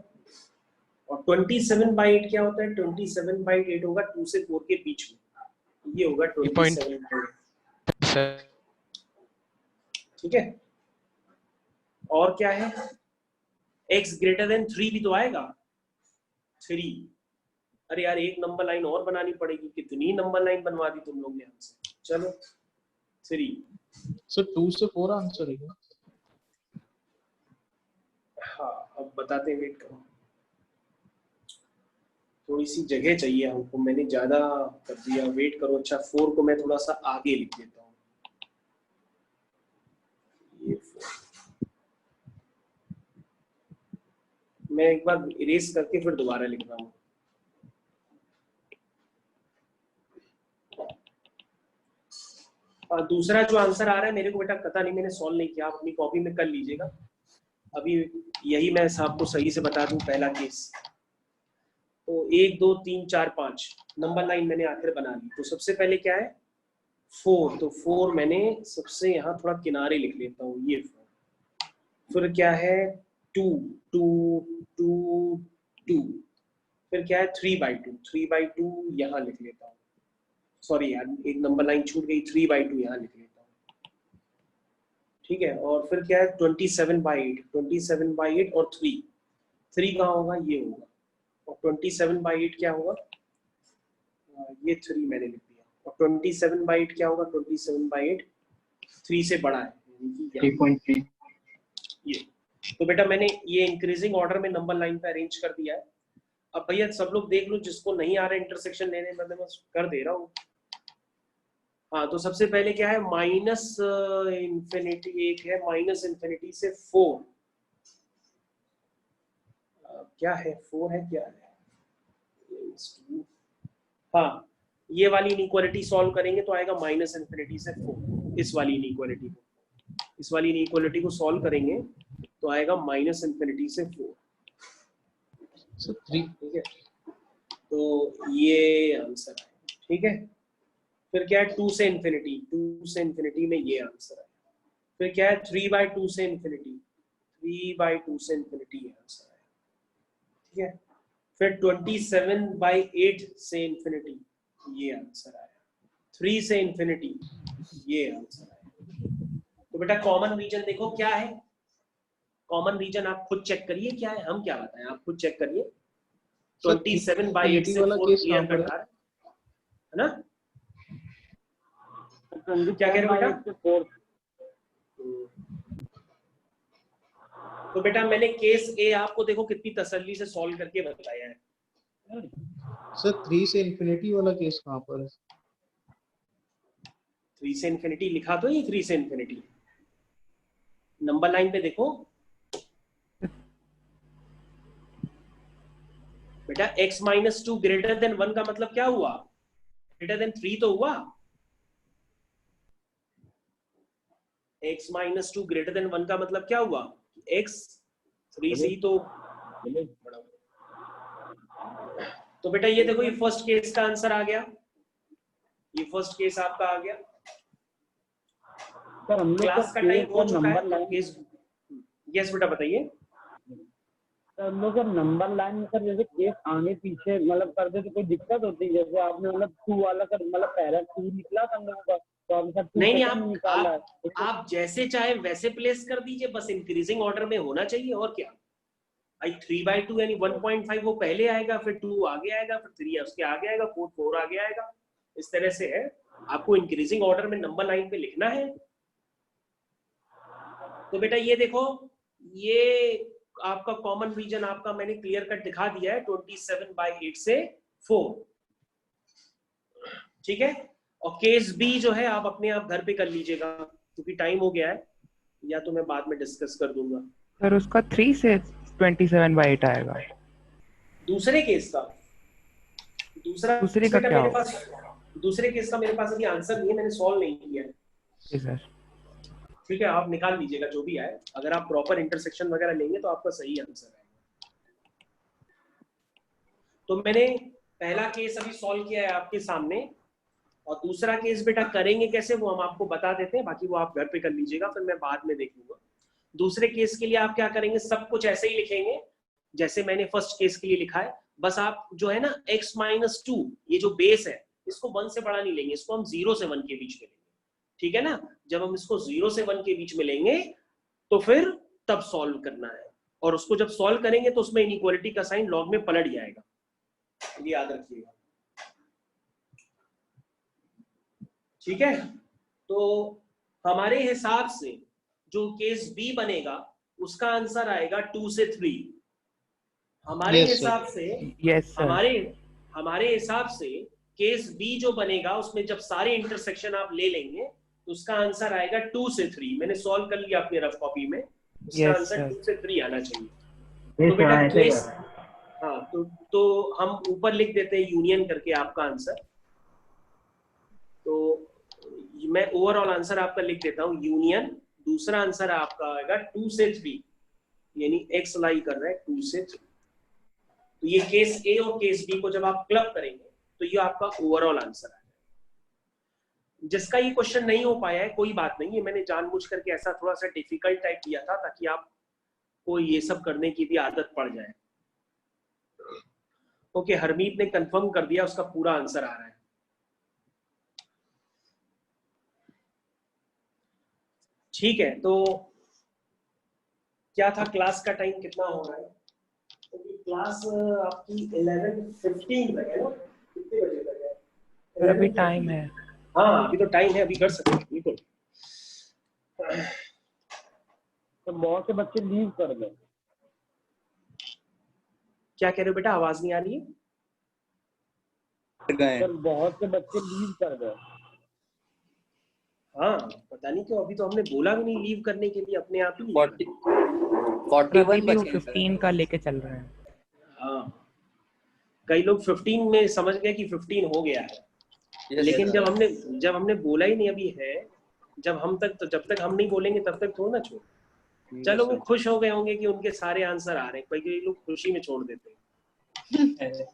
और 27/8 क्या होता है? 27/8 होगा 2 से 4 के बीच में, ये होगा 27, ठीक है। और क्या है? x ग्रेटर देन 3 भी तो आएगा, 3। अरे यार, एक नंबर लाइन और बनानी पड़ेगी। कितनी नंबर लाइन बनवा दी तुम लोग ने हमसे। चलो 3। सर 2 से 4 आंसर है। हाँ, अब बताते हैं, वेट करो, थोड़ी सी जगह चाहिए हमको, मैंने ज्यादा कर दिया। वेट करो। अच्छा, 4 को मैं थोड़ा सा आगे लिख देता हूँ। ये 4 मैं एक बार इरेज करके फिर दोबारा लिख रहा हूँ। दूसरा जो आंसर आ रहा है मेरे को बेटा पता नहीं, मैंने सॉल्व नहीं किया, आप अपनी कॉपी में कर लीजिएगा। अभी यही मैं आपको सही से बता दूं, पहला केस तो 1 2 3 4 5 नंबर लाइन मैंने आखिर बना ली। तो सबसे पहले क्या है 4, तो 4 मैंने सबसे यहाँ थोड़ा किनारे लिख लेता हूँ, ये 4। फिर क्या है 2 2 2 2, फिर क्या है 3/2 यहाँ लिख लेता हूँ। सॉरी यार, एक नंबर लाइन छूट गई, 3/2 यहाँ लिख लेता हूँ, ठीक है। और फिर क्या है 27/8 और 3 कहाँ होगा, ये होगा। और 27/8 क्या होगा, ये 3 मैंने लिख दिया। और 27/8 क्या होगा, 27/8 3 से बड़ा है, 3.3। ये तो बेटा मैंने ये इंक्रीजिंग ऑर्डर में नंबर लाइन पे अरेंज कर दिया है। अब भैया सब लोग देख लो, जिसको नहीं आ रहा इंटरसेक्शन लेने में, मैं कर दे रहा हूँ। हाँ, तो सबसे पहले क्या है माइनस इंफिनिटी, एक है माइनस इंफिनिटी से 4, क्या है 4 है, क्या है, हाँ ये वाली इनइक्वालिटी सॉल्व करेंगे तो आएगा माइनस इंफिनिटी से 4। इस वाली इनइक्वालिटी को सॉल्व करेंगे तो आएगा माइनस इंफिनिटी से 4, ठीक है। तो ये आंसर है, ठीक है। फिर क्या है 2 से इन्फिनिटी में ये आंसर है। फिर क्या है 3/2 से इन्फिनिटी ये आंसर है, ठीक है। फिर 27/8 से इन्फिनिटी ये आंसर आया। 3 से इन्फिनिटी ये आंसर आया। तो बेटा कॉमन रीजन देखो क्या है, कॉमन रीजन आप खुद चेक करिए क्या है, हम क्या बताएं, आप खुद चेक करिए। 27/8 से 4 क्लियर कट रहा है ना, क्या कह रहे हो बेटा। तो बेटा मैंने केस ए आपको देखो कितनी तसल्ली से सॉल्व करके बताया है। सर 3 से इन्फिनिटी वाला केस कहाँ पर है? 3 से इन्फिनिटी लिखा तो ये 3 से इन्फिनिटी नंबर लाइन पे देखो बेटा। x-2 ग्रेटर देन 1 का मतलब क्या हुआ, ग्रेटर देन 3 तो हुआ। x-2 ग्रेटर देन 1 का मतलब क्या हुआ, x 3 से ही तो बड़ा। तो बेटा ये देखो, ये फर्स्ट केस का आंसर आ गया, ये फर्स्ट केस आपका आ गया। सर हम लोग क्लास का टाइम हो चुका है। केस यस बेटा बताइए। सर हम लोग जब नंबर लाइन में सर जैसे केस आगे पीछे मतलब करते तो कोई दिक्कत होती है? जैसे आपने मतलब 2 वाला सर मतलब पहला 2 निकला था हम लोगों का, तो हम सर 2 नहीं सेकंड निकाला है। आप जैसे चाहे वैसे प्लेस कर दीजिए, बस इंक्रीजिंग ऑर्डर में होना चाहिए और क्या। आई 3/2 यानी 1.5 वो पहले आएगा, फिर 2 आगे आएगा, फिर 3 उसके आगे आएगा, 4 आगे आएगा। इस तरह से है, आपको इंक्रीजिंग ऑर्डर में नंबर लाइन पे लिखना है। तो बेटा ये देखो, ये आपका कॉमन रीजन आपका मैंने क्लियर कट दिखा दिया है 27/8 से 4, ठीक है। और केस बी जो है आप अपने आप घर पे कर लीजिएगा क्योंकि टाइम हो गया है, या तो मैं बाद में डिस्कस कर दूंगा। सर उसका 3 से 27/8 आएगा। दूसरे केस का दूसरे का क्या होगा? दूसरे केस का मेरे पास अभी आंसर नहीं है, मैंने सॉल्व नहीं किया है। जी सर। ठीक है, आप निकाल लीजिएगा जो भी आए। अगर आप प्रॉपर इंटरसेक्शन वगैरह लेंगे तो आपका सही आंसर आएगा। तो मैंने पहला केस अभी सॉल्व किया है आपके सामने, और दूसरा केस बेटा करेंगे कैसे वो हम आपको बता देते हैं, बाकी वो आप घर पे कर लीजिएगा, फिर मैं बाद में देख लूंगा। दूसरे केस के लिए आप क्या करेंगे, सब कुछ ऐसे ही लिखेंगे जैसे मैंने फर्स्ट केस के लिए लिखा है। बस आप जो है ना x-2 ये जो बेस है इसको 1 से बड़ा नहीं लेंगे, इसको हम 0 से 1 के बीच में लेंगे, ठीक है ना। जब हम इसको 0 से 1 के बीच में लेंगे तो फिर तब सॉल्व करना है, और उसको जब सॉल्व करेंगे तो उसमें इनइक्वालिटी का साइन लॉग में पलट जाएगा, ये याद रखिएगा, ठीक है। तो हमारे हिसाब से जो केस बी बनेगा उसका आंसर आएगा 2 से 3। हमारे हिसाब से हमारे हिसाब से केस बी जो बनेगा उसमें जब सारे इंटरसेक्शन आप ले लेंगे तो उसका आंसर आएगा 2 से 3। मैंने सॉल्व कर लिया अपने रफ कॉपी में, उसका आंसर 2 से 3 आना चाहिए। तो बेटा केस हाँ तो हम ऊपर लिख देते हैं यूनियन करके आपका आंसर। तो मैं ओवरऑल आंसर आपका लिख देता हूँ, यूनियन, दूसरा आंसर आपका आएगा 2 से 3, यानी x लाई कर रहा है 2 से 3। तो ये केस ए और केस बी को जब आप क्लब करेंगे तो ये आपका ओवरऑल आंसर है। जिसका ये क्वेश्चन नहीं हो पाया है कोई बात नहीं, ये मैंने जानबूझ करके ऐसा थोड़ा सा डिफिकल्ट टाइप दिया था ताकि आपको ये सब करने की भी आदत पड़ जाए। ओके, हरमीत ने कंफर्म कर दिया, उसका पूरा आंसर आ रहा है। ठीक है, तो क्या था, क्लास का टाइम कितना हो रहा है? तो क्लास आपकी 11:15 तक है ना? कितने बजे तक है? सर अभी टाइम है। हाँ अभी तो टाइम है, अभी कर सकते हैं बिल्कुल। तो बहुत से बच्चे लीव कर गए। क्या कह रहे हो बेटा, आवाज नहीं आ रही है? सर बहुत से बच्चे लीव कर गए। हाँ पता नहीं क्यों, अभी तो हमने बोला भी नहीं लीव करने के लिए, अपने आप ही 41 बचे 15 का लेके चल रहे हैं। हाँ कई लोग 15 में समझ गए कि 15 हो गया है, लेकिन जब हमने बोला ही नहीं अभी है, जब तक हम नहीं बोलेंगे तब तक थोड़ा ना छोड़। चलो वो खुश हो गए होंगे कि उनके सारे आंसर आ रहे हैं, कई लोग खुशी में छोड़ देते हैं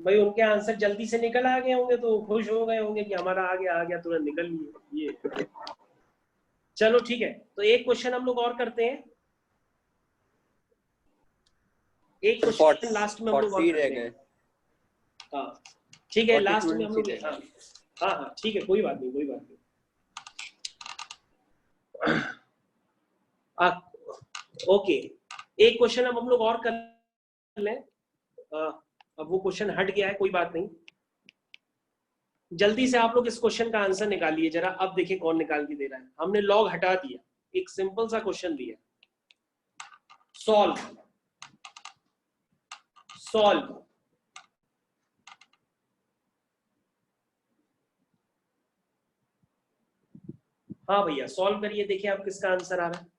भाई उनके आंसर जल्दी से निकल आ गए होंगे तो खुश हो गए होंगे कि हमारा आ गया तुरंत निकल लिए ये। चलो ठीक है, तो एक क्वेश्चन हम लोग और करते हैं, एक क्वेश्चन लास्ट में हम लोग और करते हैं। हाँ ठीक है, लास्ट में हम लोग हाँ ठीक है, कोई बात नहीं। ओके, एक क्वेश्चन अब हम लोग और कर लें। अब वो क्वेश्चन हट गया है, कोई बात नहीं। जल्दी से आप लोग इस क्वेश्चन का आंसर निकालिए जरा। अब देखिए कौन निकाल के दे रहा है। हमने लॉग हटा दिया, एक सिंपल सा क्वेश्चन दिया, सॉल्व। हाँ भैया सॉल्व करिए, देखिए आप किसका आंसर आ रहा है।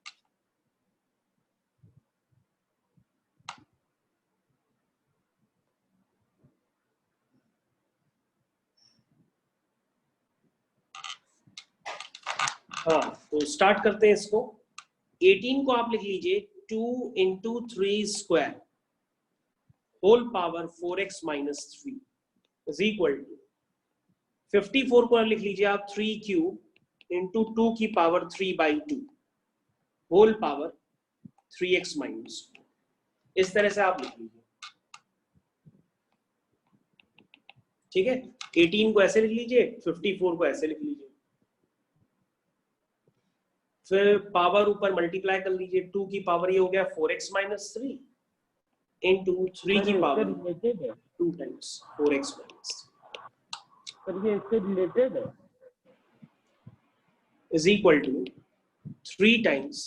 हाँ तो स्टार्ट करते हैं इसको। 18 को आप लिख लीजिए 2 × 3² whole power 4x - 3 is equal to 54 को लिख लीजिए आप 3³ × 2 की पावर 3/2 होल पावर 3x - 2। इस तरह से आप लिख लीजिए, ठीक है। 18 को ऐसे लिख लीजिए, 54 को ऐसे लिख लीजिए, फिर पावर ऊपर मल्टीप्लाई कर लीजिए। 2 की पावर ये हो गया 4x - 3 इंटू 3 की पावर 2 टाइम्स 4x - 3 ये इससे रिलेटेड है, इज इक्वल टू 3 टाइम्स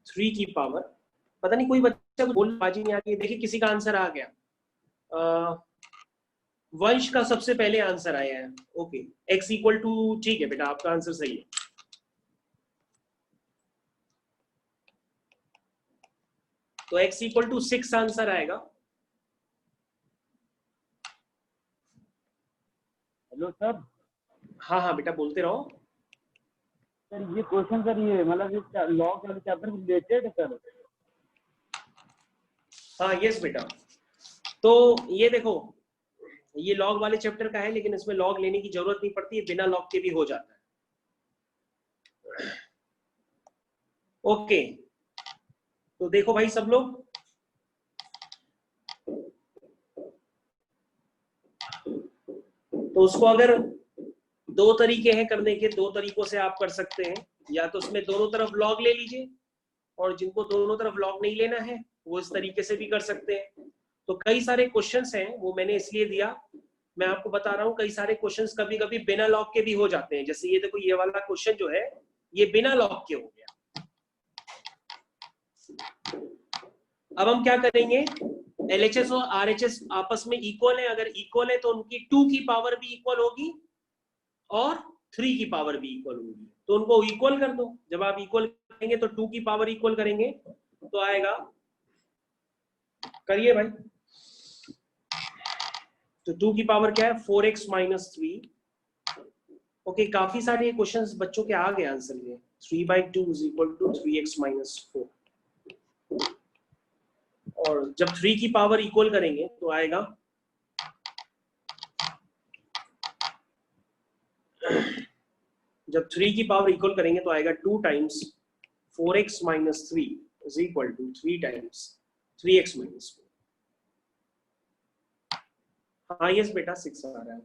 3 की पावर, पता नहीं कोई बच्चा बोल बाजी नहीं आती है। देखिए किसी का आंसर आ गया, वंश का सबसे पहले आंसर आया है। ओके, x इक्वल टू, ठीक है बेटा आपका आंसर सही है। तो x इक्वल टू 6 आंसर आएगा। Hello sir. हाँ बेटा बोलते रहो। सर ये क्वेश्चन सर ये मतलब इस लॉग वाले चैप्टर से रिलेटेड है सर? हाँ यस बेटा, तो ये देखो ये लॉग वाले चैप्टर का है, लेकिन इसमें लॉग लेने की जरूरत नहीं पड़ती है, बिना लॉग के भी हो जाता है। ओके तो देखो भाई सब लोग, तो उसको अगर 2 तरीके हैं करने के, 2 तरीकों से आप कर सकते हैं। या तो उसमें दोनों तरफ लॉग ले लीजिए, और जिनको दोनों तरफ लॉग नहीं लेना है वो इस तरीके से भी कर सकते हैं। तो कई सारे क्वेश्चंस हैं, वो मैंने इसलिए दिया, मैं आपको बता रहा हूँ कई सारे क्वेश्चंस कभी कभी बिना लॉग के भी हो जाते हैं। जैसे ये देखो, ये वाला क्वेश्चन जो है ये बिना लॉग के हो गया। अब हम क्या करेंगे, LHS और RHS आपस में इक्वल है, अगर इक्वल है तो उनकी 2 की पावर भी इक्वल होगी और 3 की पावर भी इक्वल होगी, तो उनको इक्वल कर दो। जब आप इक्वल करेंगे तो 2 की पावर इक्वल करेंगे तो आएगा, करिए भाई, तो 2 की पावर क्या है 4x - 3 ओके, काफी सारे क्वेश्चंस बच्चों के आ गए आंसर में। 3/2 = 3x - 4, और जब 3 की पावर इक्वल करेंगे तो आएगा जब 3 की पावर इक्वल करेंगे तो आएगा 2 टाइम्स 4x - 3 = 3 टाइम्स 3x - 4। हाँ यस बेटा 6 आ रहा है।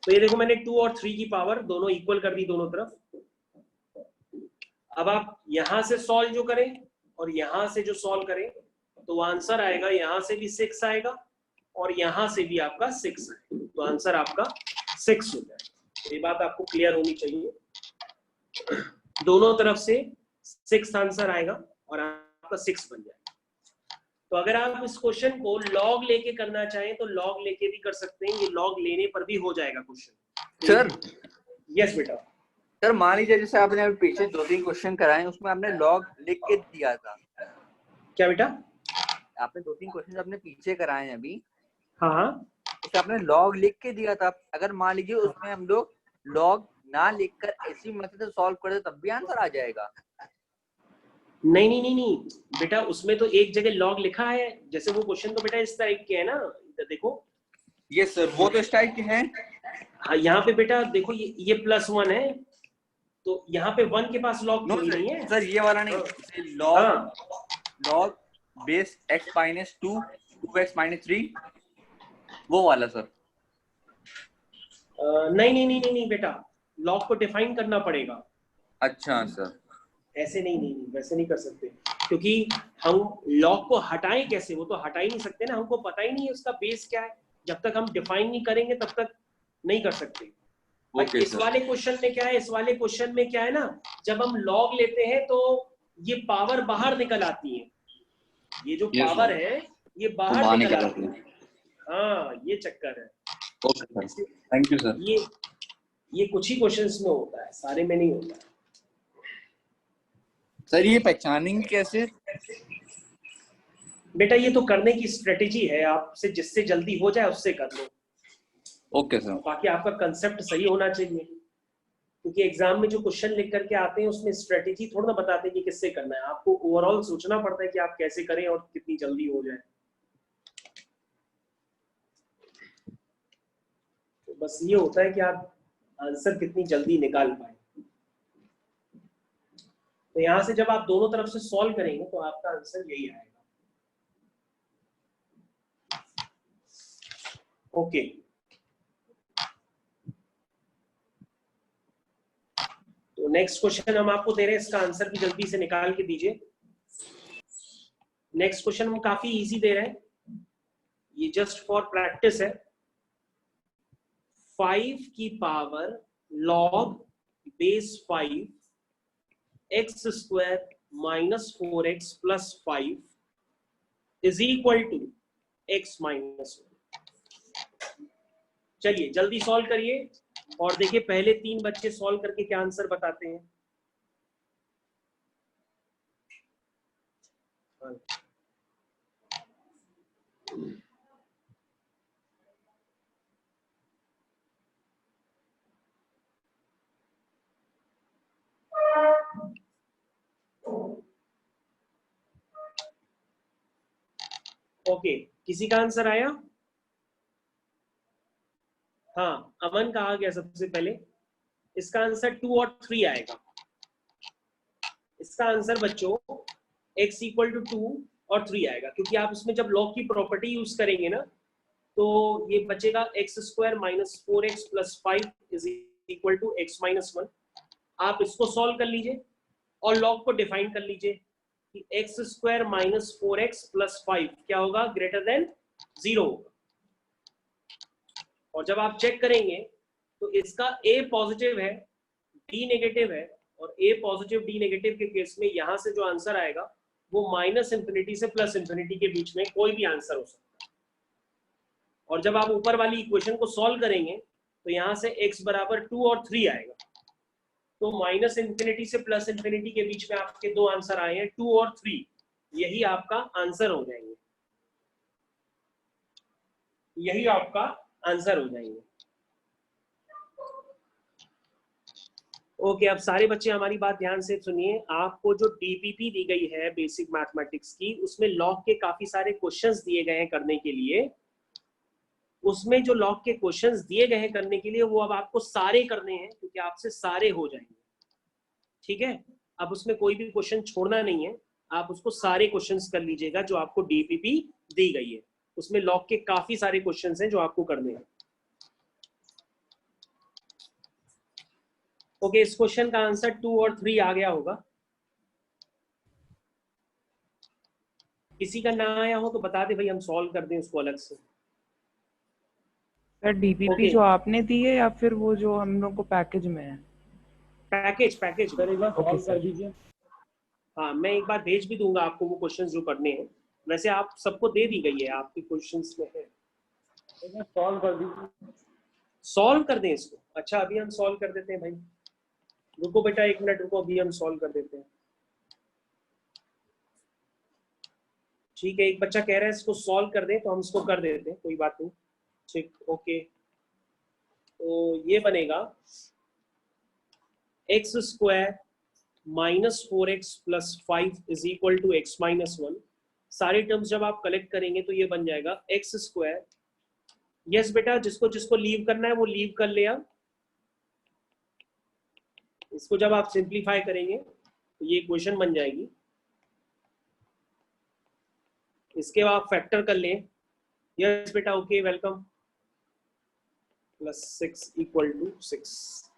तो ये देखो मैंने 2 और 3 की पावर दोनों इक्वल कर दी दोनों तरफ। अब आप यहां से सॉल्व जो करें और यहां से जो सॉल्व करें तो आंसर आएगा, यहां से भी 6 आएगा और यहां से भी आपका 6 आएगा, तो आंसर आपका 6 हो जाएगा। ये बात आपको क्लियर होनी चाहिए। दोनों तरफ से 6 आंसर आएगा और आपका 6 बन जाएगा। तो अगर आप इस क्वेश्चन को लॉग लेके करना चाहें तो लॉग लेके भी कर सकते हैं, ये लॉग लेने पर भी हो जाएगा क्वेश्चन। सर यस बेटा। सर मान लीजिए जैसे आपने अभी पीछे 2-3 क्वेश्चन कराए, उसमें आपने लॉग लिख के दिया था। क्या बेटा? आपने 2-3 क्वेश्चन अपने पीछे कराए हैं अभी। हाँ तो आपने लॉग लिख के दिया था। अगर मान लीजिए उसमें हम लोग लॉग ना लिखकर इसी मेथड से सॉल्व कर दे तब भी आंसर आ जाएगा? नहीं नहीं नहीं नहीं बेटा, उसमें तो एक जगह लॉग लिखा है। जैसे वो क्वेश्चन तो बेटा इस टाइप के है ना, इधर देखो। यस सर, वो तो इस टाइप के हैं। हाँ यहाँ पे बेटा देखो ये +1 है, तो यहाँ पे 1 के पास लॉग नो नहीं है सर, ये वाला नहीं। लॉग बेस x - 2 2x - 3 वो वाला सर। नहीं नहीं नहीं नहीं नहीं बेटा, लॉग को डिफाइन करना पड़ेगा। अच्छा सर। ऐसे नहीं, वैसे नहीं कर सकते, क्योंकि हम लॉग को हटाएं कैसे? वो तो हटा ही नहीं सकते ना, हमको पता ही नहीं है उसका बेस क्या है। जब तक हम डिफाइन नहीं करेंगे तब तक नहीं कर सकते। इस वाले क्वेश्चन में क्या है, इस वाले क्वेश्चन में क्या है ना, जब हम लॉग लेते हैं तो ये पावर बाहर निकल आती है। ये जो पावर है ये बाहर निकल आती है। हाँ ये चक्कर है। Okay sir, thank you sir. ये कुछ ही क्वेश्चंस में होता है, सारे में नहीं होता है। सर ये पहचानेंगे कैसे? बेटा ये तो करने की स्ट्रेटेजी है, आपसे जिससे जल्दी हो जाए उससे कर लो। Okay sir. बाकी आपका कंसेप्ट सही होना चाहिए, क्योंकि एग्जाम में जो क्वेश्चन लिख करके आते हैं उसमें स्ट्रेटेजी थोड़ा ना बताते हैं कि किससे करना है। आपको ओवरऑल सोचना पड़ता है कि आप कैसे करें और कितनी जल्दी हो जाए। तो बस ये होता है कि आप आंसर कितनी जल्दी निकाल पाए। तो यहां से जब आप दोनों तरफ से सॉल्व करेंगे तो आपका आंसर यही आएगा। ओके तो नेक्स्ट क्वेश्चन हम आपको दे रहे हैं, इसका आंसर भी जल्दी से निकाल के दीजिए। नेक्स्ट क्वेश्चन हम काफी इजी दे रहे हैं, ये जस्ट फॉर प्रैक्टिस है। 5 की power log base 5 x² - 4x + 5 = x - 1। चलिए जल्दी सॉल्व करिए और देखिए पहले 3 बच्चे सॉल्व करके क्या आंसर बताते हैं। ओके किसी का आंसर आया? हाँ अमन का आ गया सबसे पहले। इसका आंसर 2 और 3 आएगा। इसका आंसर बच्चों x = 2 और 3 आएगा, क्योंकि आप इसमें जब लॉग की प्रॉपर्टी यूज करेंगे ना तो ये बचेगा x² - 4x + 5 = x - 1। आप इसको सॉल्व कर लीजिए और लॉग को डिफाइन कर लीजिए कि x² - 4x + 5 क्या होगा? > 0 होगा। और जब आप चेक करेंगे तो इसका a पॉजिटिव है d नेगेटिव है, और a पॉजिटिव d नेगेटिव के केस में यहां से जो आंसर आएगा वो -∞ से +∞ के बीच में कोई भी आंसर हो सकता है। और जब आप ऊपर वाली इक्वेशन को सॉल्व करेंगे तो यहां से x = 2 और 3 आएगा। तो -∞ से +∞ के बीच में आपके दो आंसर आए हैं 2 और 3, यही आपका आंसर हो जाएंगे। यही आपका आंसर हो जाएंगे। ओके, अब सारे बच्चे हमारी बात ध्यान से सुनिए। आपको जो डीपीपी दी गई है बेसिक मैथमेटिक्स की, उसमें लॉग के काफी सारे क्वेश्चंस दिए गए हैं करने के लिए। उसमें जो लॉग के क्वेश्चंस दिए गए हैं करने के लिए, वो अब आपको सारे करने हैं, क्योंकि आपसे सारे हो जाएंगे। ठीक है, अब उसमें कोई भी क्वेश्चन छोड़ना नहीं है, आप उसको सारे क्वेश्चंस कर लीजिएगा जो आपको डीपीपी दी गई है। उसमें लॉग के काफी सारे क्वेश्चंस हैं जो आपको करने हैं। ओके, इस क्वेश्चन का आंसर 2 और 3 आ गया होगा। किसी का ना आया हो तो बता दे भाई, हम सॉल्व कर दें उसको अलग से। सर डीपीपी जो आपने दी है या फिर वो जो हम लोग को पैकेज में है? पैकेज सर एक बार सॉल्व कर दीजिए। हाँ, मैं एक बार भेज भी दूंगा आपको वो क्वेश्चंस जो करने हैं। वैसे आप सबको दे दी गई है, आपके क्वेश्चंस में है। सॉल्व कर दीजिए। सॉल्व कर दें इसको? अच्छा, अभी हम सॉल्व कर देते हैं भाई। रुको बेटा, 1 मिनट रुको, अभी हम सॉल्व कर देते हैं। ठीक है, एक बच्चा कह रहा है इसको सॉल्व कर दें, तो हम इसको कर देते हैं, कोई बात नहीं। ठीक, ओके। तो ये बनेगा x square minus 4x plus 5 is equal to x minus 1। सारे टर्म्स जब आप कलेक्ट करेंगे तो ये बन जाएगा x स्क्वायर। यस बेटा, जिसको जिसको लीव करना है वो लीव कर ले। अब इसको जब आप सिंप्लीफाई करेंगे तो ये इक्वेशन बन जाएगी। इसके बाद फैक्टर कर लें। यस बेटा, okay, welcome. Plus 6 equal to 6।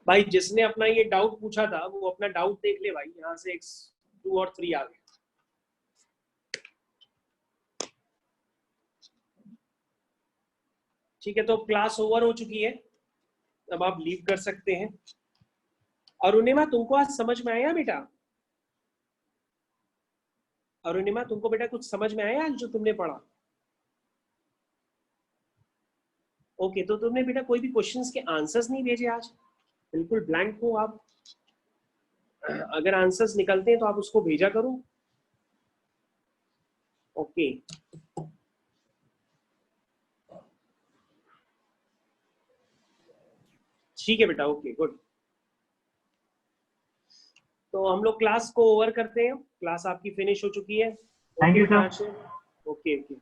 भाई जिसने अपना ये डाउट पूछा था वो अपना डाउट देख ले भाई, यहाँ से x 2 और 3 आ गए। ठीक है, तो क्लास ओवर हो चुकी है, अब आप लीव कर सकते हैं। अरुणिमा, तुमको आज समझ में आया बेटा? अरुणिमा, तुमको बेटा कुछ समझ में आया आज जो तुमने पढ़ा? ओके, तो तुमने बेटा कोई भी क्वेश्चंस के आंसर्स नहीं भेजे आज? बिल्कुल ब्लैंक हो आप। अगर आंसर्स निकलते हैं तो आप उसको भेजा करो। ओके, ठीक है बेटा, ओके, गुड। तो हम लोग क्लास को ओवर करते हैं। क्लास आपकी फिनिश हो चुकी है। Thank you sir. Okay okay.